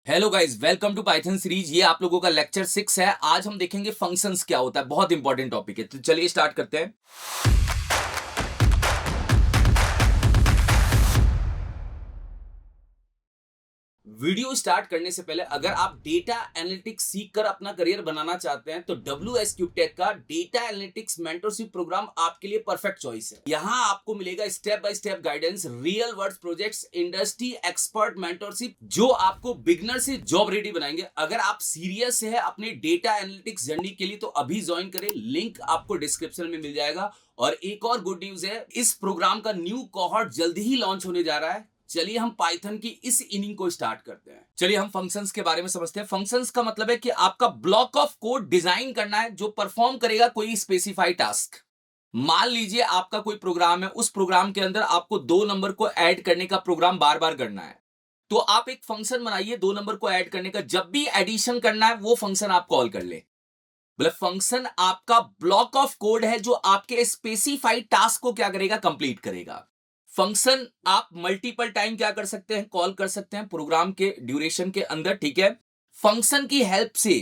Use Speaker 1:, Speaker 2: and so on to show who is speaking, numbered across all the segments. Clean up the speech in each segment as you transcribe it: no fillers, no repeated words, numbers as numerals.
Speaker 1: Hello guys, welcome to Python series. ये आप लोगों का लेक्चर 6 है। आज हम देखेंगे फंक्शंस क्या होता है। बहुत इंपॉर्टेंट टॉपिक है, तो चलिए स्टार्ट करते हैं। वीडियो स्टार्ट करने से पहले अगर आप डेटा एनालिटिक्स सीखकर अपना करियर बनाना चाहते हैं तो WS टेक का डेटा एनालिटिक्स मेंटरशिप प्रोग्राम आपके लिए परफेक्ट चॉइस है। यहाँ आपको मिलेगा step by step guidance, real world projects, industry expert mentorship जो आपको बिगनर से जॉब रेडी बनाएंगे। अगर आप सीरियस है अपने डेटा एनालिटिक्स जर्नी के लिए तो अभी ज्वाइन करें, लिंक आपको डिस्क्रिप्शन में मिल जाएगा। और एक और गुड न्यूज है, इस प्रोग्राम का न्यू कोहॉर्ट जल्दी ही लॉन्च होने जा रहा है। चलिए हम पाइथन की इस इनिंग को स्टार्ट करते हैं। चलिए हम फंक्शंस के बारे में समझते हैं। फंक्शंस का मतलब है कि आपका ब्लॉक ऑफ कोड डिजाइन करना है जो परफॉर्म करेगा कोई स्पेसिफाइड टास्क। मान लीजिए आपका कोई प्रोग्राम है, उस प्रोग्राम के अंदर आपको 2 नंबर को ऐड करने का प्रोग्राम बार बार करना है, तो आप एक फंक्शन बनाइए 2 नंबर को ऐड करने का। जब भी एडिशन करना है वो फंक्शन आप कॉल कर ले। मतलब फंक्शन आपका ब्लॉक ऑफ कोड है जो आपके स्पेसिफाइड टास्क को क्या करेगा, कंप्लीट करेगा। फंक्शन आप मल्टीपल टाइम क्या कर सकते हैं, कॉल कर सकते हैं प्रोग्राम के ड्यूरेशन के अंदर। ठीक है, फंक्शन की हेल्प से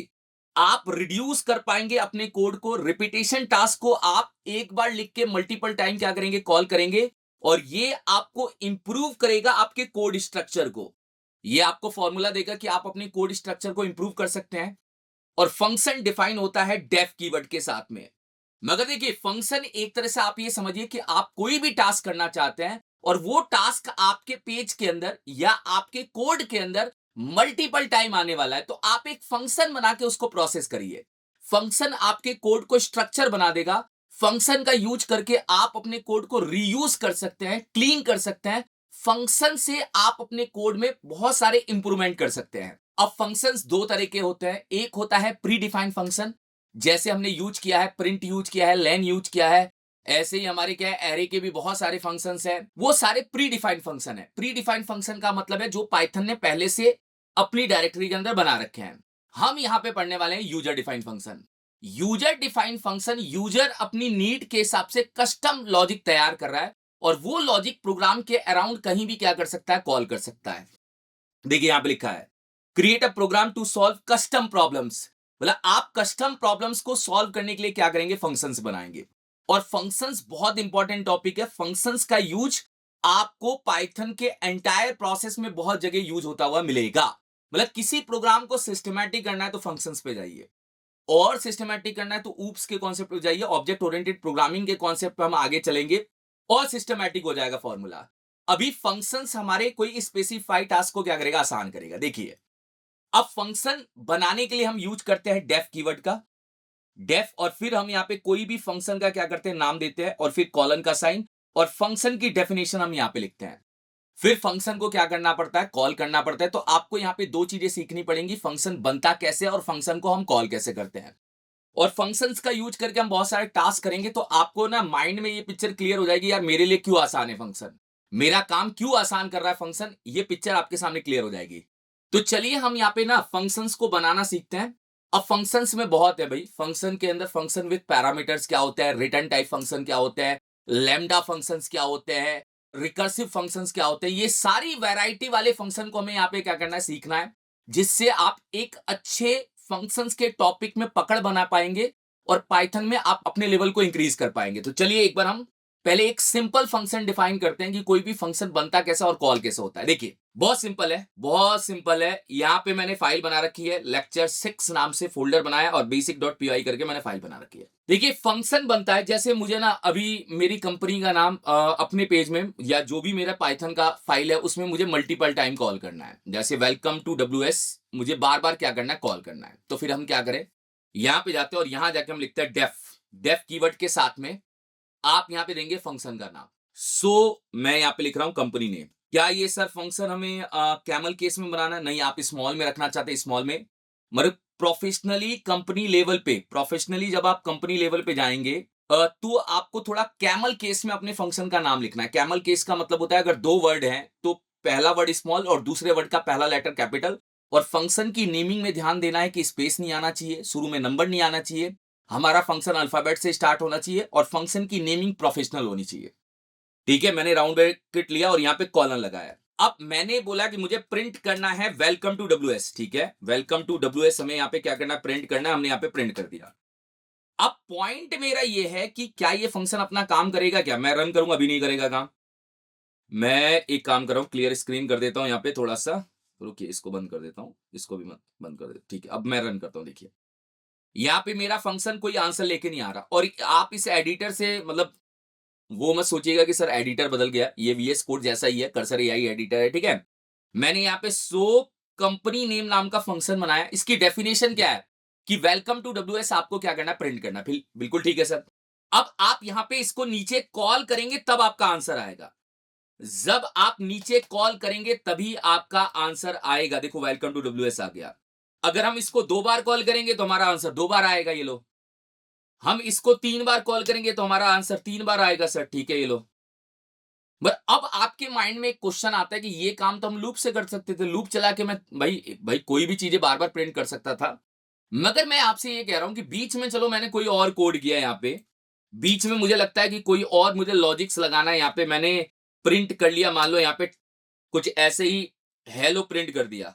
Speaker 1: आप रिड्यूस कर पाएंगे अपने कोड को। रिपीटेशन टास्क को आप एक बार लिख के मल्टीपल टाइम क्या करेंगे, कॉल करेंगे, और ये आपको इंप्रूव करेगा आपके कोड स्ट्रक्चर को। ये आपको फॉर्मूला देगा कि आप अपने कोड स्ट्रक्चर को इंप्रूव कर सकते हैं। और फंक्शन डिफाइन होता है डेफ कीवर्ड के साथ में। मगर देखिए, फंक्शन एक तरह से आप ये समझिए कि आप कोई भी टास्क करना चाहते हैं और वो टास्क आपके पेज के अंदर या आपके कोड के अंदर मल्टीपल टाइम आने वाला है, तो आप एक फंक्शन बना के उसको प्रोसेस करिए। फंक्शन आपके कोड को स्ट्रक्चर बना देगा। फंक्शन का यूज करके आप अपने कोड को रीयूज कर सकते हैं, क्लीन कर सकते हैं। फंक्शन से आप अपने कोड में बहुत सारे इंप्रूवमेंट कर सकते हैं। अब फंक्शंस दो तरह के होते हैं। एक होता है प्री डिफाइंड फंक्शन, जैसे हमने यूज किया है, प्रिंट यूज किया है, लेन यूज किया है। ऐसे ही हमारे क्या है, एरे के भी बहुत सारे फंक्शंस हैं। वो सारे प्री डिफाइंड फंक्शन है। प्री डिफाइंड फंक्शन का मतलब है जो पाइथन ने पहले से अपनी डायरेक्टरी के अंदर बना रखे हैं। हम यहां पे पढ़ने वाले हैं user defined function. User defined function, user अपनी नीड के हिसाब से कस्टम लॉजिक तैयार कर रहा है और वो लॉजिक प्रोग्राम के अराउंड कहीं भी क्या कर सकता है, कॉल कर सकता है। देखिए यहां पे लिखा है, create a program to solve custom problems. मतलब आप कस्टम प्रॉब्लम्स को सॉल्व करने के लिए क्या करेंगे, फंक्शंस बनाएंगे। और फंक्शंस बहुत इंपॉर्टेंट टॉपिक है। फंक्शंस का यूज आपको पाइथन के एंटायर प्रोसेस में बहुत जगह यूज होता हुआ मिलेगा। मतलब किसी प्रोग्राम को सिस्टमैटिक करना है तो फंक्शंस पे जाइए, और सिस्टमैटिक करना है तो ऊप्स के कॉन्सेप्ट पे जाइए, ऑब्जेक्ट ओरिएंटेड प्रोग्रामिंग के कॉन्सेप्ट पे हम आगे चलेंगे और सिस्टमैटिक हो जाएगा फॉर्मूला। अभी फंक्शंस हमारे कोई स्पेसिफाइड टास्क को क्या करेगा, आसान करेगा। देखिए, अब फंक्शन बनाने के लिए हम यूज करते हैं डेफ कीवर्ड का, डेफ, और फिर हम यहाँ पे कोई भी फंक्शन का क्या करते हैं, नाम देते हैं, और फिर कॉलन का साइन, और फंक्शन की डेफिनेशन हम यहाँ पे लिखते हैं। फिर फंक्शन को क्या करना पड़ता है, कॉल करना पड़ता है। तो आपको यहाँ पे दो चीजें सीखनी पड़ेंगी, फंक्शन बनता कैसे और फंक्शन को हम कॉल कैसे करते हैं। और फंक्शंस का यूज करके हम बहुत सारे टास्क करेंगे, तो आपको ना माइंड में ये पिक्चर क्लियर हो जाएगी, यार मेरे लिए क्यों आसान है फंक्शन, मेरा काम क्यों आसान कर रहा है फंक्शन। ये पिक्चर आपके सामने क्लियर हो जाएगी। तो चलिए हम यहाँ पे ना फंक्शंस को बनाना सीखते हैं। अब फंक्शंस में बहुत है भाई। फंक्शन के अंदर फंक्शन विद पैरामीटर्स क्या होता है, रिटर्न टाइप फंक्शन क्या होते हैं, लैम्डा फंक्शंस क्या होते हैं, रिकर्सिव फंक्शंस क्या होते हैं। ये सारी वैरायटी वाले फंक्शन को हमें यहाँ पे क्या करना है, सीखना है, जिससे आप एक अच्छे फंक्शंस के टॉपिक में पकड़ बना पाएंगे और पाइथन में आप अपने लेवल को इंक्रीज कर पाएंगे। तो चलिए एक बार हम पहले एक सिंपल फंक्शन डिफाइन करते हैं कि कोई भी फंक्शन बनता कैसा और कॉल कैसे होता है। देखिए बहुत सिंपल है, बहुत सिंपल है। यहाँ पे मैंने फाइल बना रखी है, लेक्चर 6 नाम से फोल्डर बनाया और basic.py करके मैंने फाइल बना रखी है। देखिए फंक्शन बनता है जैसे मुझे ना अभी मेरी कंपनी का नाम अपने पेज में या जो भी मेरा पाइथन का फाइल है उसमें मुझे मल्टीपल टाइम कॉल करना है। जैसे वेलकम टू WS, मुझे बार बार क्या करना है, कॉल करना है। तो फिर हम क्या करें, यहाँ पे जाते हैं और यहाँ जाके हम लिखते हैं डेफ। डेफ कीवर्ड के साथ में आप यहाँ पे देंगे फंक्शन का नाम। मैं यहाँ पे लिख रहा हूं कंपनी नेम। क्या ये सर फंक्शन हमें कैमल केस में बनाना है? नहीं, आप स्मॉल में रखना चाहते हैं, स्मॉल में। मतलब प्रोफेशनली कंपनी लेवल पे, प्रोफेशनली जब आप कंपनी लेवल पे जाएंगे तो आपको थोड़ा कैमल केस में अपने फंक्शन का नाम लिखना है। कैमल केस का मतलब होता है अगर 2 वर्ड हैं तो पहला वर्ड स्मॉल और दूसरे वर्ड का पहला लेटर कैपिटल। और फंक्शन की नेमिंग में ध्यान देना है कि स्पेस नहीं आना चाहिए, शुरू में नंबर नहीं आना चाहिए, हमारा फंक्शन अल्फाबेट से स्टार्ट होना चाहिए और फंक्शन की नेमिंग प्रोफेशनल होनी चाहिए। ठीक है, मैंने राउंड ब्रैकेट लिया और यहाँ पे कॉलन लगाया। अब मैंने बोला कि मुझे प्रिंट करना है वेलकम टू डब्ल्यूएस, ठीक है, वेलकम टू डब्ल्यूएस हमें यहाँ पे क्या करना है, प्रिंट करना है, हमने यहाँ पे प्रिंट कर दिया। अब पॉइंट मेरा ये है कि क्या ये फंक्शन अपना काम करेगा, क्या मैं रन करूंगा अभी नहीं करेगा काम। मैं एक काम कर रहा हूं, क्लियर स्क्रीन कर देता हूं यहाँ पे थोड़ा सा, रुकिए इसको बंद कर देता हूं, इसको भी मत बंद कर देता, ठीक है। अब मैं रन करता हूं, देखिए यहाँ पे मेरा फंक्शन कोई आंसर लेके नहीं आ रहा। और आप इस एडिटर से मतलब वो मत सोचिएगा कि सर एडिटर बदल गया, ये वीएस कोड जैसा ही है, कर्सर एआई एडिटर है, ठीक है। मैंने यहाँ पे सो कंपनी नेम नाम का फंक्शन बनाया। इसकी डेफिनेशन क्या है कि वेलकम टू डब्ल्यूएस आपको क्या करना है, प्रिंट करना। फिर बिल्कुल ठीक है सर। अब आप यहाँ पे इसको नीचे कॉल करेंगे तब आपका आंसर आएगा। जब आप नीचे कॉल करेंगे तभी आपका आंसर आएगा। देखो वेलकम टू डब्ल्यूएस आ गया। अगर हम इसको 2 बार कॉल करेंगे तो हमारा आंसर 2 बार आएगा, ये लो। हम इसको 3 बार कॉल करेंगे तो हमारा आंसर 3 बार आएगा सर, ठीक है, ये लो। बट अब आपके माइंड में एक क्वेश्चन आता है कि ये काम तो हम लूप से कर सकते थे, लूप चला के मैं भाई कोई भी चीजें बार बार प्रिंट कर सकता था। मगर मैं आपसे ये कह रहा हूं कि बीच में चलो मैंने कोई और कोड किया यहाँ पे, बीच में मुझे लगता है कि कोई और मुझे लॉजिक्स लगाना है, यहाँ पे मैंने प्रिंट कर लिया, मान लो यहाँ पे कुछ ऐसे ही हेलो प्रिंट कर दिया,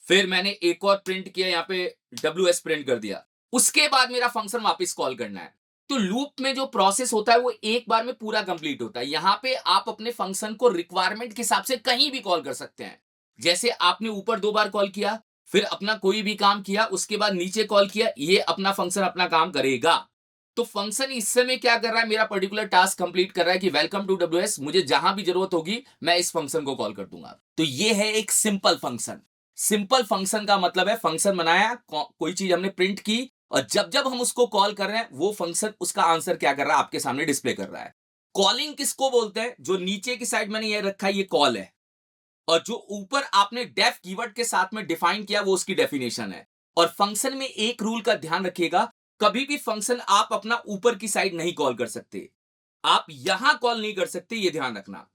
Speaker 1: फिर मैंने एक और प्रिंट किया यहाँ पे डब्ल्यू प्रिंट कर दिया, उसके बाद मेरा फंक्शन वापस कॉल करना है। तो लूप में जो प्रोसेस होता है वो एक बार में पूरा कंप्लीट होता है। यहां पे आप अपने फंक्शन को रिक्वायरमेंट के हिसाब से कहीं भी कॉल कर सकते हैं। जैसे आपने ऊपर 2 बार कॉल किया, फिर अपना कोई भी काम किया, उसके बाद नीचे कॉल किया, ये अपना फंक्शन अपना काम करेगा। तो फंक्शन इस समय क्या कर रहा है, मेरा पर्टिकुलर टास्क कंप्लीट कर रहा है कि वेलकम टू डब्ल्यूएस, मुझे जहां भी जरूरत होगी मैं इस फंक्शन को कॉल कर दूंगा। तो ये है एक सिंपल फंक्शन। सिंपल फंक्शन का मतलब है फंक्शन बनाया, कोई चीज हमने प्रिंट की, और जब जब हम उसको कॉल कर रहे हैं वो फंक्शन उसका आंसर क्या कर रहा है, आपके सामने डिस्प्ले कर रहा है। कॉलिंग किसको बोलते हैं, जो नीचे की साइड मैंने ये रखा है ये कॉल है, और जो ऊपर आपने डेफ कीवर्ड के साथ में डिफाइन किया वो उसकी डेफिनेशन है। और फंक्शन में एक रूल का ध्यान रखिएगा, कभी भी फंक्शन आप अपना ऊपर की साइड नहीं कॉल कर सकते, आप यहां कॉल नहीं कर सकते, ये ध्यान रखना।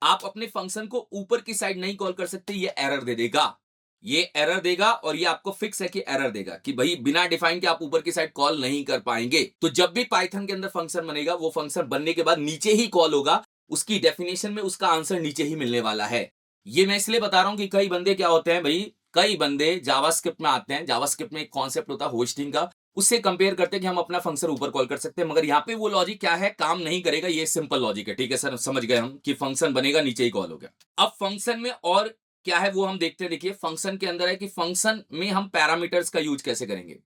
Speaker 1: आप अपने फंक्शन को ऊपर की साइड नहीं कॉल कर सकते, ये एरर दे देगा, ये एरर देगा, और ये आपको फिक्स है कि एरर देगा कि भाई बिना डिफाइन के आप ऊपर की साइड कॉल नहीं कर पाएंगे। तो जब भी पाइथन के अंदर फंक्शन बनेगा वो फंक्शन बनने के बाद नीचे ही कॉल होगा, उसकी डेफिनेशन में उसका आंसर नीचे ही मिलने वाला है। ये मैं इसलिए बता रहा हूं कि कई बंदे क्या होते हैं भाई, कई बंदे जावास्क्रिप्ट में आते हैं, जावास्क्रिप्ट में एक कॉन्सेप्ट होता है होस्टिंग का, उससे कंपेयर करते हैं कि हम अपना फंक्शन ऊपर कॉल कर सकते हैं, मगर यहाँ पे वो लॉजिक क्या है, काम नहीं करेगा। ये सिंपल लॉजिक है, ठीक है सर, समझ गए हम कि फंक्शन बनेगा नीचे ही कॉल हो गया। अब फंक्शन में और क्या है वो हम देखते हैं। देखिए फंक्शन के अंदर है कि फंक्शन में हम पैरामीटर्स का यूज कैसे करेंगे।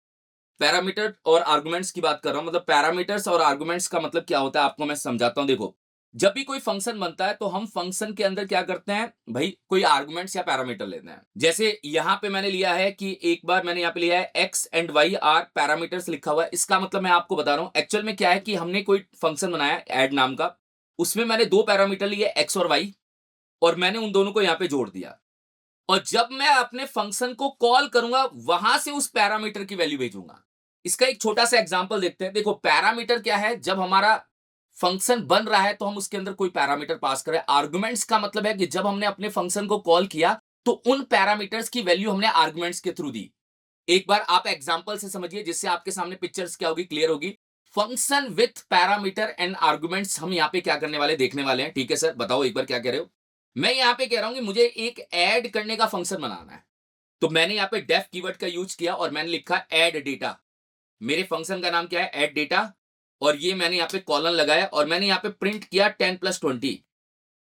Speaker 1: पैरामीटर और आर्गुमेंट्स की बात कर रहा हूं, मतलब पैरामीटर्स और आर्गुमेंट्स का मतलब क्या होता है आपको मैं समझाता हूं। देखो जब भी कोई फंक्शन बनता है तो हम फंक्शन के अंदर क्या करते हैं भाई, कोई आर्गुमेंट्स या पैरामीटर लेते हैं। जैसे यहां पे मैंने लिया है कि एक बार मैंने यहां पे लिया है X and Y are parameters लिखा हुआ है। इसका मतलब मैं आपको बता रहा हूं एक्चुअल में क्या है कि हमने कोई फंक्शन बनाया ऐड नाम का, उसमें मैंने 2 पैरामीटर लिए एक्स और वाई, और मैंने उन दोनों को यहां पे जोड़ दिया, और जब मैं अपने फंक्शन को कॉल करूंगा वहां से उस पैरामीटर की वैल्यू भेजूंगा। इसका एक छोटा सा एग्जांपल देखते हैं। देखो पैरामीटर क्या है, जब हमारा फंक्शन बन रहा है तो हम उसके अंदर कोई पैरामीटर पास करें। आर्गुमेंट्स का मतलब है कि जब हमने अपने फंक्शन को कॉल किया तो उन पैरामीटर्स की वैल्यू हमने आर्गुमेंट्स के थ्रू दी। एक बार आप एग्जांपल से समझिए जिससे आपके सामने पिक्चर्स क्या होगी, क्लियर होगी। Function with parameter and arguments हम यहाँ पे क्या करने वाले, देखने वाले हैं, ठीक है सर, बताओ एक बार क्या कह रहे हो। मैं यहाँ पे कह रहा हूं कि मुझे एक ऐड करने का फंक्शन बनाना है, तो मैंने यहाँ पे डेफ कीवर्ड का यूज किया और मैंने लिखा ऐड डेटा। मेरे फंक्शन का नाम क्या है, ऐड डेटा, और ये मैंने यहाँ पे कॉलन लगाया और मैंने यहाँ पे प्रिंट किया 10 + 20।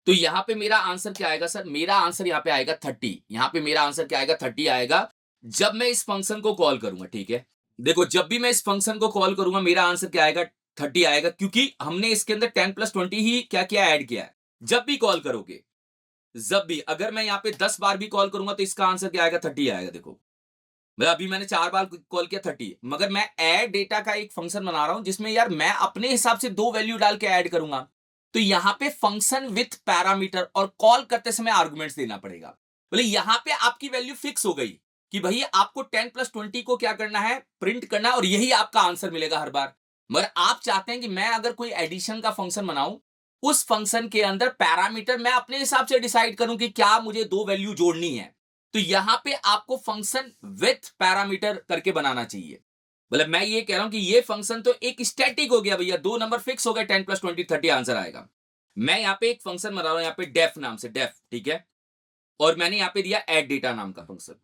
Speaker 1: तो यहाँ पे मेरा आंसर क्या आएगा सर, मेरा आंसर यहाँ पे आएगा 30। यहाँ पे मेरा आंसर क्या आएगा, 30 आएगा जब मैं इस फंक्शन को कॉल करूंगा, ठीक है। देखो जब भी मैं इस फंक्शन को कॉल करूंगा मेरा आंसर क्या आएगा, 30 आएगा, क्योंकि हमने इसके अंदर 10 + 20 ही क्या किया, ऐड किया है। जब भी कॉल करोगे, जब भी अगर मैं यहाँ पे 10 बार भी कॉल करूंगा तो इसका आंसर क्या आएगा, 30 आएगा। देखो मैं अभी मैंने 4 बार कॉल किया 30, मगर मैं ऐड डेटा का एक फंक्शन बना रहा हूं जिसमें यार मैं अपने हिसाब से 2 वैल्यू डाल के ऐड करूंगा। तो यहां पे फंक्शन विथ पैरामीटर और कॉल करते समय आर्गुमेंट्स देना पड़ेगा। बोले यहां पे आपकी वैल्यू फिक्स हो गई कि भाई आपको 10 + 20 को क्या करना है, प्रिंट करना है, और यही आपका आंसर मिलेगा हर बार। मगर आप चाहते हैं कि मैं अगर कोई एडिशन का फंक्शन बनाऊं, उस फंक्शन के अंदर पैरामीटर मैं अपने हिसाब से डिसाइड करूं कि क्या मुझे 2 वैल्यू जोड़नी है, तो यहां पे आपको फंक्शन विथ पैरामीटर करके बनाना चाहिए। मतलब मैं ये कह रहा हूं कि ये फंक्शन तो एक स्टैटिक हो गया भैया, 2 नंबर फिक्स हो गए, 10 + 20 30 आंसर आएगा। मैं यहां पे एक फंक्शन बना रहा हूं यहाँ पे डेफ नाम से, डेफ, ठीक है। और मैंने यहाँ पे दिया ऐड डेटा नाम का फंक्शन,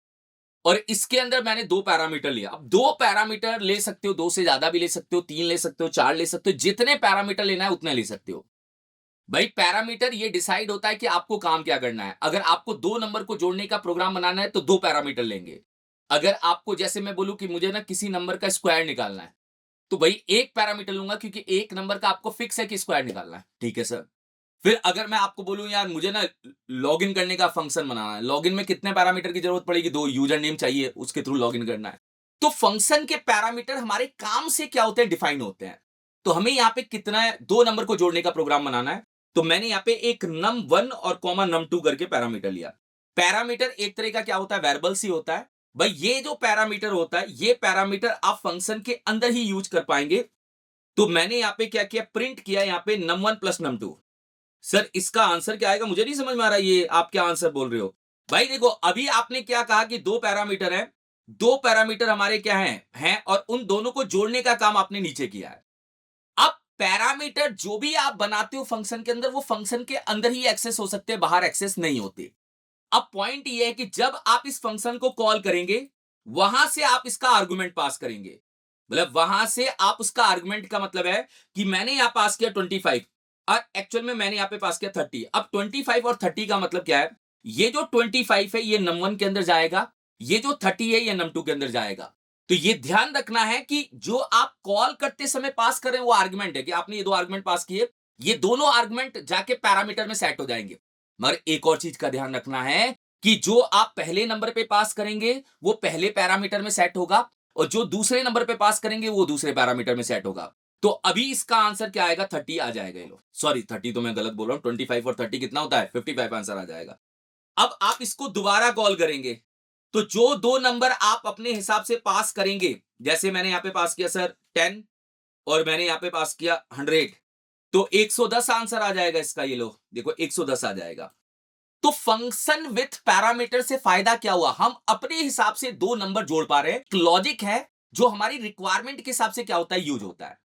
Speaker 1: और इसके अंदर मैंने दो पैरामीटर लिया। अब दो पैरामीटर ले सकते हो, दो से ज्यादा भी ले सकते हो, तीन ले सकते हो, चार ले सकते हो, जितने पैरामीटर लेना है उतने ले सकते हो। भाई पैरामीटर ये डिसाइड होता है कि आपको काम क्या करना है। अगर आपको दो नंबर को जोड़ने का प्रोग्राम बनाना है तो दो पैरामीटर लेंगे। अगर आपको, जैसे मैं बोलूं कि मुझे ना किसी नंबर का स्क्वायर निकालना है, तो भाई एक पैरामीटर लूंगा, क्योंकि एक नंबर का आपको फिक्स है कि स्क्वायर निकालना है, ठीक है सर। फिर अगर मैं आपको बोलूं यार मुझे ना लॉगिन करने का फंक्शन बनाना है, लॉगिन में कितने पैरामीटर की जरूरत पड़ेगी, दो यूजर नेम चाहिए, उसके थ्रू लॉगिन करना है। तो फंक्शन के पैरामीटर हमारे काम से क्या होते हैं, डिफाइन होते हैं। तो हमें यहाँ पे कितना है, दो नंबर को जोड़ने का प्रोग्राम बनाना है, तो मैंने यहाँ पे एक num1 और कॉमा num2 करके पैरामीटर लिया। पैरामीटर एक तरह का क्या होता है, वेरिएबल्स ही होता है। भाई ये जो पैरामीटर होता है, ये पैरामीटर आप फंक्शन के अंदर ही यूज कर पाएंगे। तो मैंने यहाँ पे क्या किया, प्रिंट किया यहाँ पे num1 प्लस num2। सर इसका आंसर क्या आएगा, मुझे नहीं समझ में आ रहा, ये आप क्या आंसर बोल रहे हो। भाई देखो, अभी आपने क्या कहा कि दो पैरामीटर हैं, दो पैरामीटर हमारे क्या हैं और उन दोनों को जोड़ने का काम आपने नीचे किया है। अब पैरामीटर जो भी आप बनाते हो फंक्शन के अंदर, वो फंक्शन के अंदर ही एक्सेस हो सकते हैं, बाहर एक्सेस नहीं होते। अब पॉइंट ये है कि जब आप इस फंक्शन को कॉल करेंगे, वहां से आप इसका आर्गुमेंट पास करेंगे। मतलब वहां से आप उसका आर्गुमेंट का मतलब है कि मैंने यहां पास किया 25 और एक्चुअल में मैंने यहां पे पास किया 30। अब 25 और 30 का मतलब क्या है, ये जो 25 है ये num1 के अंदर जाएगा, ये जो 30 है ये num2 के अंदर जाएगा। तो ये ध्यान रखना है कि जो आप कॉल करते समय पास कर रहे हैं वो आर्गुमेंट है, कि आपने ये दो आर्गुमेंट पास किए, ये दोनों आर्गुमेंट जाके पैरामीटर में सेट हो जाएंगे। मगर एक और चीज का ध्यान रखना है कि जो आप पहले नंबर पे पास करेंगे वो पहले पैरामीटर में सेट होगा, और जो दूसरे नंबर पे पास करेंगे वो दूसरे पैरामीटर में सेट होगा। तो अभी इसका आंसर क्या आएगा, 30 आ जाएगा। ये लो, सॉरी 30 तो मैं गलत बोल रहा हूं, 25 और 30 कितना होता है, 55 आंसर आ जाएगा। अब आप इसको दोबारा कॉल करेंगे, तो जो दो नंबर आप अपने हिसाब से पास करेंगे, जैसे मैंने यहां पे पास किया सर 10 और मैंने यहां पे पास किया 100, तो 110 आंसर आ जाएगा इसका। ये लो देखो 110 आ जाएगा। तो फंक्शन विथ पैरामीटर से फायदा क्या हुआ, हम अपने हिसाब से दो नंबर जोड़ पा रहे हैं। लॉजिक है जो हमारी रिक्वायरमेंट के हिसाब से क्या होता है, यूज होता है।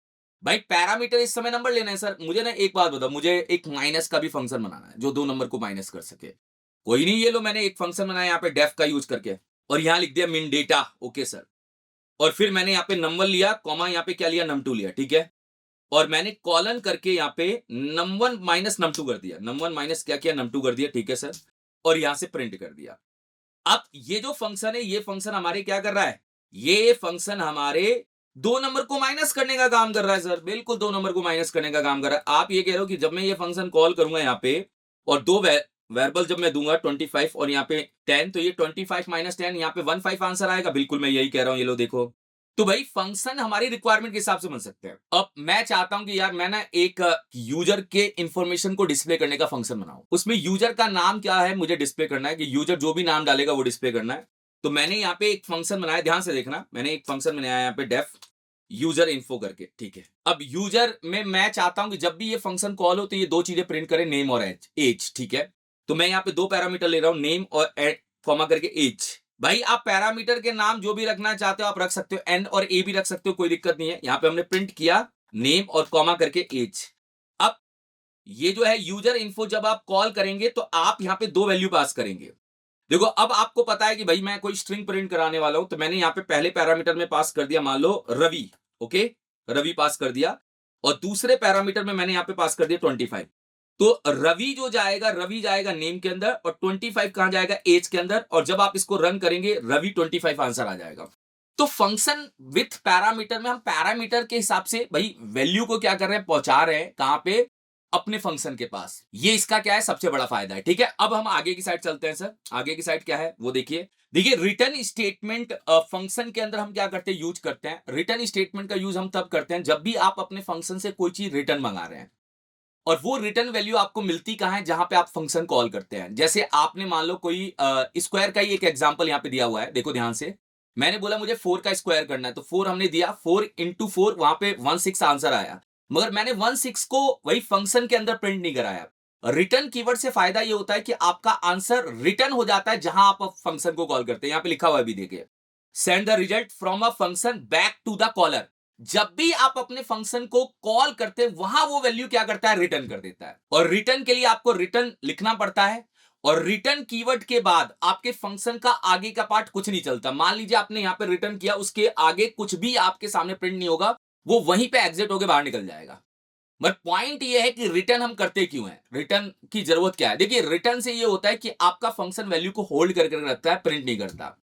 Speaker 1: भाई पैरामीटर इस समय नंबर लेना है सर, मुझे ना एक बात बताओ, मुझे एक माइनस का भी फंक्शन बनाना है जो दो नंबर को माइनस कर सके। कोई नहीं, ये लो मैंने एक फंक्शन बनाया यहाँ पे डेफ का यूज करके, और यहां लिख दिया मिन डेटा, ओके सर। और फिर मैंने यहाँ पे नंबर लिया, कॉमा यहाँ पे क्या लिया, num2 लिया, ठीक है। और मैंने कॉलन करके यहाँ पे num1 माइनस num2 कर दिया, num1 माइनस क्या किया, num2 कर दिया, ठीक है सर। और यहां से प्रिंट कर दिया। अब ये जो फंक्शन है, ये फंक्शन हमारे क्या कर रहा है, ये फंक्शन हमारे दो नंबर को माइनस करने का काम कर रहा है सर, बिल्कुल दो नंबर को माइनस करने का काम कर रहा है। आप ये कह रहे हो कि जब मैं ये फंक्शन कॉल करूंगा यहाँ पे, और दो वेरिएबल जब मैं दूंगा 25 और यहाँ पे 10, तो ये 25 माइनस 10 यहाँ पे 15 आंसर आएगा, बिल्कुल मैं यही कह रहा हूं। ये लो देखो, तो भाई फंक्शन हमारी रिक्वायरमेंट के हिसाब से बन सकते हैं। अब मैं चाहता हूं कि यार मैं ना एक यूजर के इंफॉर्मेशन को डिस्प्ले करने का फंक्शन बनाऊं, उसमें यूजर का नाम क्या है मुझे डिस्प्ले करना है, कि यूजर जो भी नाम डालेगा वो डिस्प्ले करना है। तो मैंने यहाँ पे एक फंक्शन बनाया, ध्यान से देखना, मैंने एक फंक्शन बनाया यहाँ पे डेफ यूजर इन्फो करके, ठीक है। अब यूजर में मैं चाहता हूं कि जब भी ये फंक्शन कॉल हो तो ये दो चीजें प्रिंट करे, नेम और एज, ठीक है। तो मैं यहाँ पे दो पैरामीटर ले रहा हूं, नेम और कॉमा करके एज। भाई आप पैरामीटर के नाम जो भी रखना चाहते हो आप रख सकते हो, एन और ए भी रख सकते हो, कोई दिक्कत नहीं है। यहाँ पे हमने प्रिंट किया नेम और कॉमा करके एज। अब ये जो है यूजर इन्फो, जब आप कॉल करेंगे तो आप यहाँ पे दो वैल्यू पास करेंगे। देखो अब आपको पता है कि भाई मैं कोई स्ट्रिंग प्रिंट कराने वाला हूं, तो मैंने यहाँ पे पहले पैरामीटर में पास कर दिया, मान लो रवि, ओके, रवि पास कर दिया। और दूसरे पैरामीटर में मैंने यहाँ पे पास कर दिया 25। तो रवि जाएगा नेम के अंदर, और 25 कहां जाएगा, एज के अंदर। और जब आप इसको रन करेंगे रवि 25 आंसर आ जाएगा। तो फंक्शन विथ पैरामीटर में हम पैरामीटर के हिसाब से भाई वैल्यू को क्या कर रहे हैं, पहुंचा रहे हैं कहां पे, अपने फंक्शन के पास। ये इसका क्या है, सबसे बड़ा फायदा है, ठीक है। अब हम आगे की साइड चलते हैं सर, आगे की साइड क्या है वो देखिए। देखिए रिटर्न स्टेटमेंट फंक्शन के अंदर हम क्या करते हैं, यूज करते हैं। रिटर्न स्टेटमेंट का यूज हम तब करते हैं जब भी आप अपने फंक्शन से कोई चीज रिटर्न मंगा रहे हैं, और वो रिटर्न वैल्यू आपको मिलती कहां है, जहां पे आप फंक्शन कॉल करते हैं। जैसे आपने मान लो कोई स्क्वायर का ही एक एग्जांपल यहां पे दिया हुआ है, देखो ध्यान से। मैंने बोला मुझे 4 का स्क्वायर करना है, तो 4 हमने दिया, 4 इंटू 4 वहां पे 16 आंसर आया। मगर मैंने 16 को वही फंक्शन के अंदर प्रिंट नहीं कराया। रिटर्न कीवर्ड से फायदा ये होता है कि आपका आंसर रिटर्न हो जाता है जहां आप फंक्शन को कॉल करते हैं। यहां पे लिखा हुआ है भी देखिए, send the result from a function back to the caller. जब भी आप अपने फंक्शन को कॉल करते हैं वहां वो वैल्यू क्या करता है, रिटर्न कर देता है। और रिटर्न के लिए आपको रिटर्न लिखना पड़ता है, और रिटर्न कीवर्ड के बाद आपके फंक्शन का आगे का पार्ट कुछ नहीं चलता। मान लीजिए आपने यहां पे रिटर्न किया, उसके आगे कुछ भी आपके सामने प्रिंट नहीं होगा, वो वहीं पे एग्जिट होकर बाहर निकल जाएगा। बट पॉइंट ये है कि रिटर्न हम करते क्यों हैं, रिटर्न की जरूरत क्या है। देखिए रिटर्न से ये होता है कि आपका फंक्शन वैल्यू को होल्ड करके रखता है, प्रिंट नहीं करता।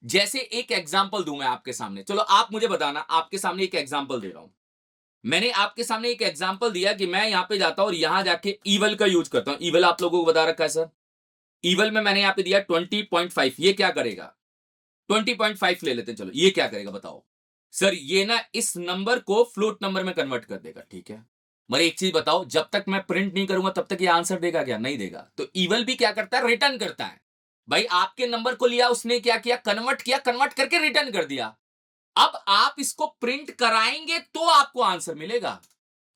Speaker 1: जैसे एक एग्जांपल दूं मैं आपके सामने, चलो आप मुझे बताना, आपके सामने एक एग्जांपल दे रहा हूं। मैंने आपके सामने एक एग्जांपल दिया कि मैं यहां पे जाता हूं और यहां जाके ईवल का यूज करता हूं। ईवल आप लोगों को बता रखा है सर। ईवल में मैंने यहां पे दिया 20.5। ये क्या करेगा, 20.5 ले लेते हैं, चलो ये क्या करेगा बताओ। सर ये ना इस नंबर को फ्लोट नंबर में कन्वर्ट कर देगा, ठीक है। मगर एक चीज बताओ, जब तक मैं प्रिंट नहीं करूंगा तब तक ये आंसर देगा क्या, नहीं देगा। तो ईवल भी क्या करता है, रिटर्न करता है। भाई आपके नंबर को लिया उसने, क्या किया, कन्वर्ट किया, कन्वर्ट करके रिटर्न कर दिया। अब आप इसको प्रिंट कराएंगे तो आपको आंसर मिलेगा।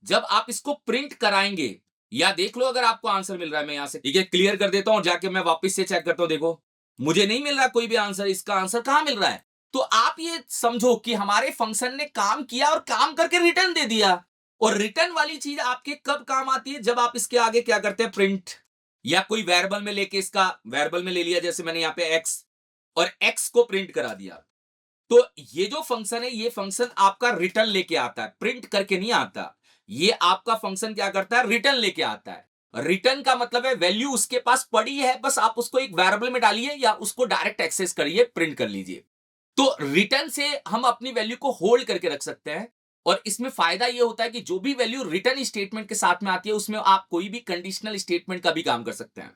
Speaker 1: जब आप इसको प्रिंट कराएंगे, या देख लो अगर आपको आंसर मिल रहा है, मैं यहां से ठीक है क्लियर कर देता हूं, जाके मैं वापस से चेक करता हूं। देखो मुझे नहीं मिल रहा कोई भी आंसर, इसका आंसर कहां मिल रहा है। तो आप ये समझो कि हमारे फंक्शन ने काम किया और काम करके रिटर्न दे दिया। और रिटर्न वाली चीज आपके कब काम आती है, जब आप इसके आगे क्या करते हैं, प्रिंट, या कोई वेरिएबल में लेके, इसका वेरिएबल में ले लिया, जैसे मैंने यहां पे एक्स, और एक्स को प्रिंट करा दिया। तो ये जो फंक्शन है, ये फंक्शन आपका रिटर्न लेके आता है, प्रिंट करके नहीं आता। ये आपका फंक्शन क्या करता है, रिटर्न लेके आता है। रिटर्न का मतलब है वैल्यू उसके पास पड़ी है, बस आप उसको एक वेरिएबल में डालिए या उसको डायरेक्ट एक्सेस करिए, प्रिंट कर लीजिए। तो रिटर्न से हम अपनी वैल्यू को होल्ड करके रख सकते हैं। और इसमें फायदा यह होता है कि जो भी वैल्यू रिटर्न स्टेटमेंट के साथ में आती है, उसमें आप कोई भी कंडीशनल स्टेटमेंट का भी काम कर सकते हैं।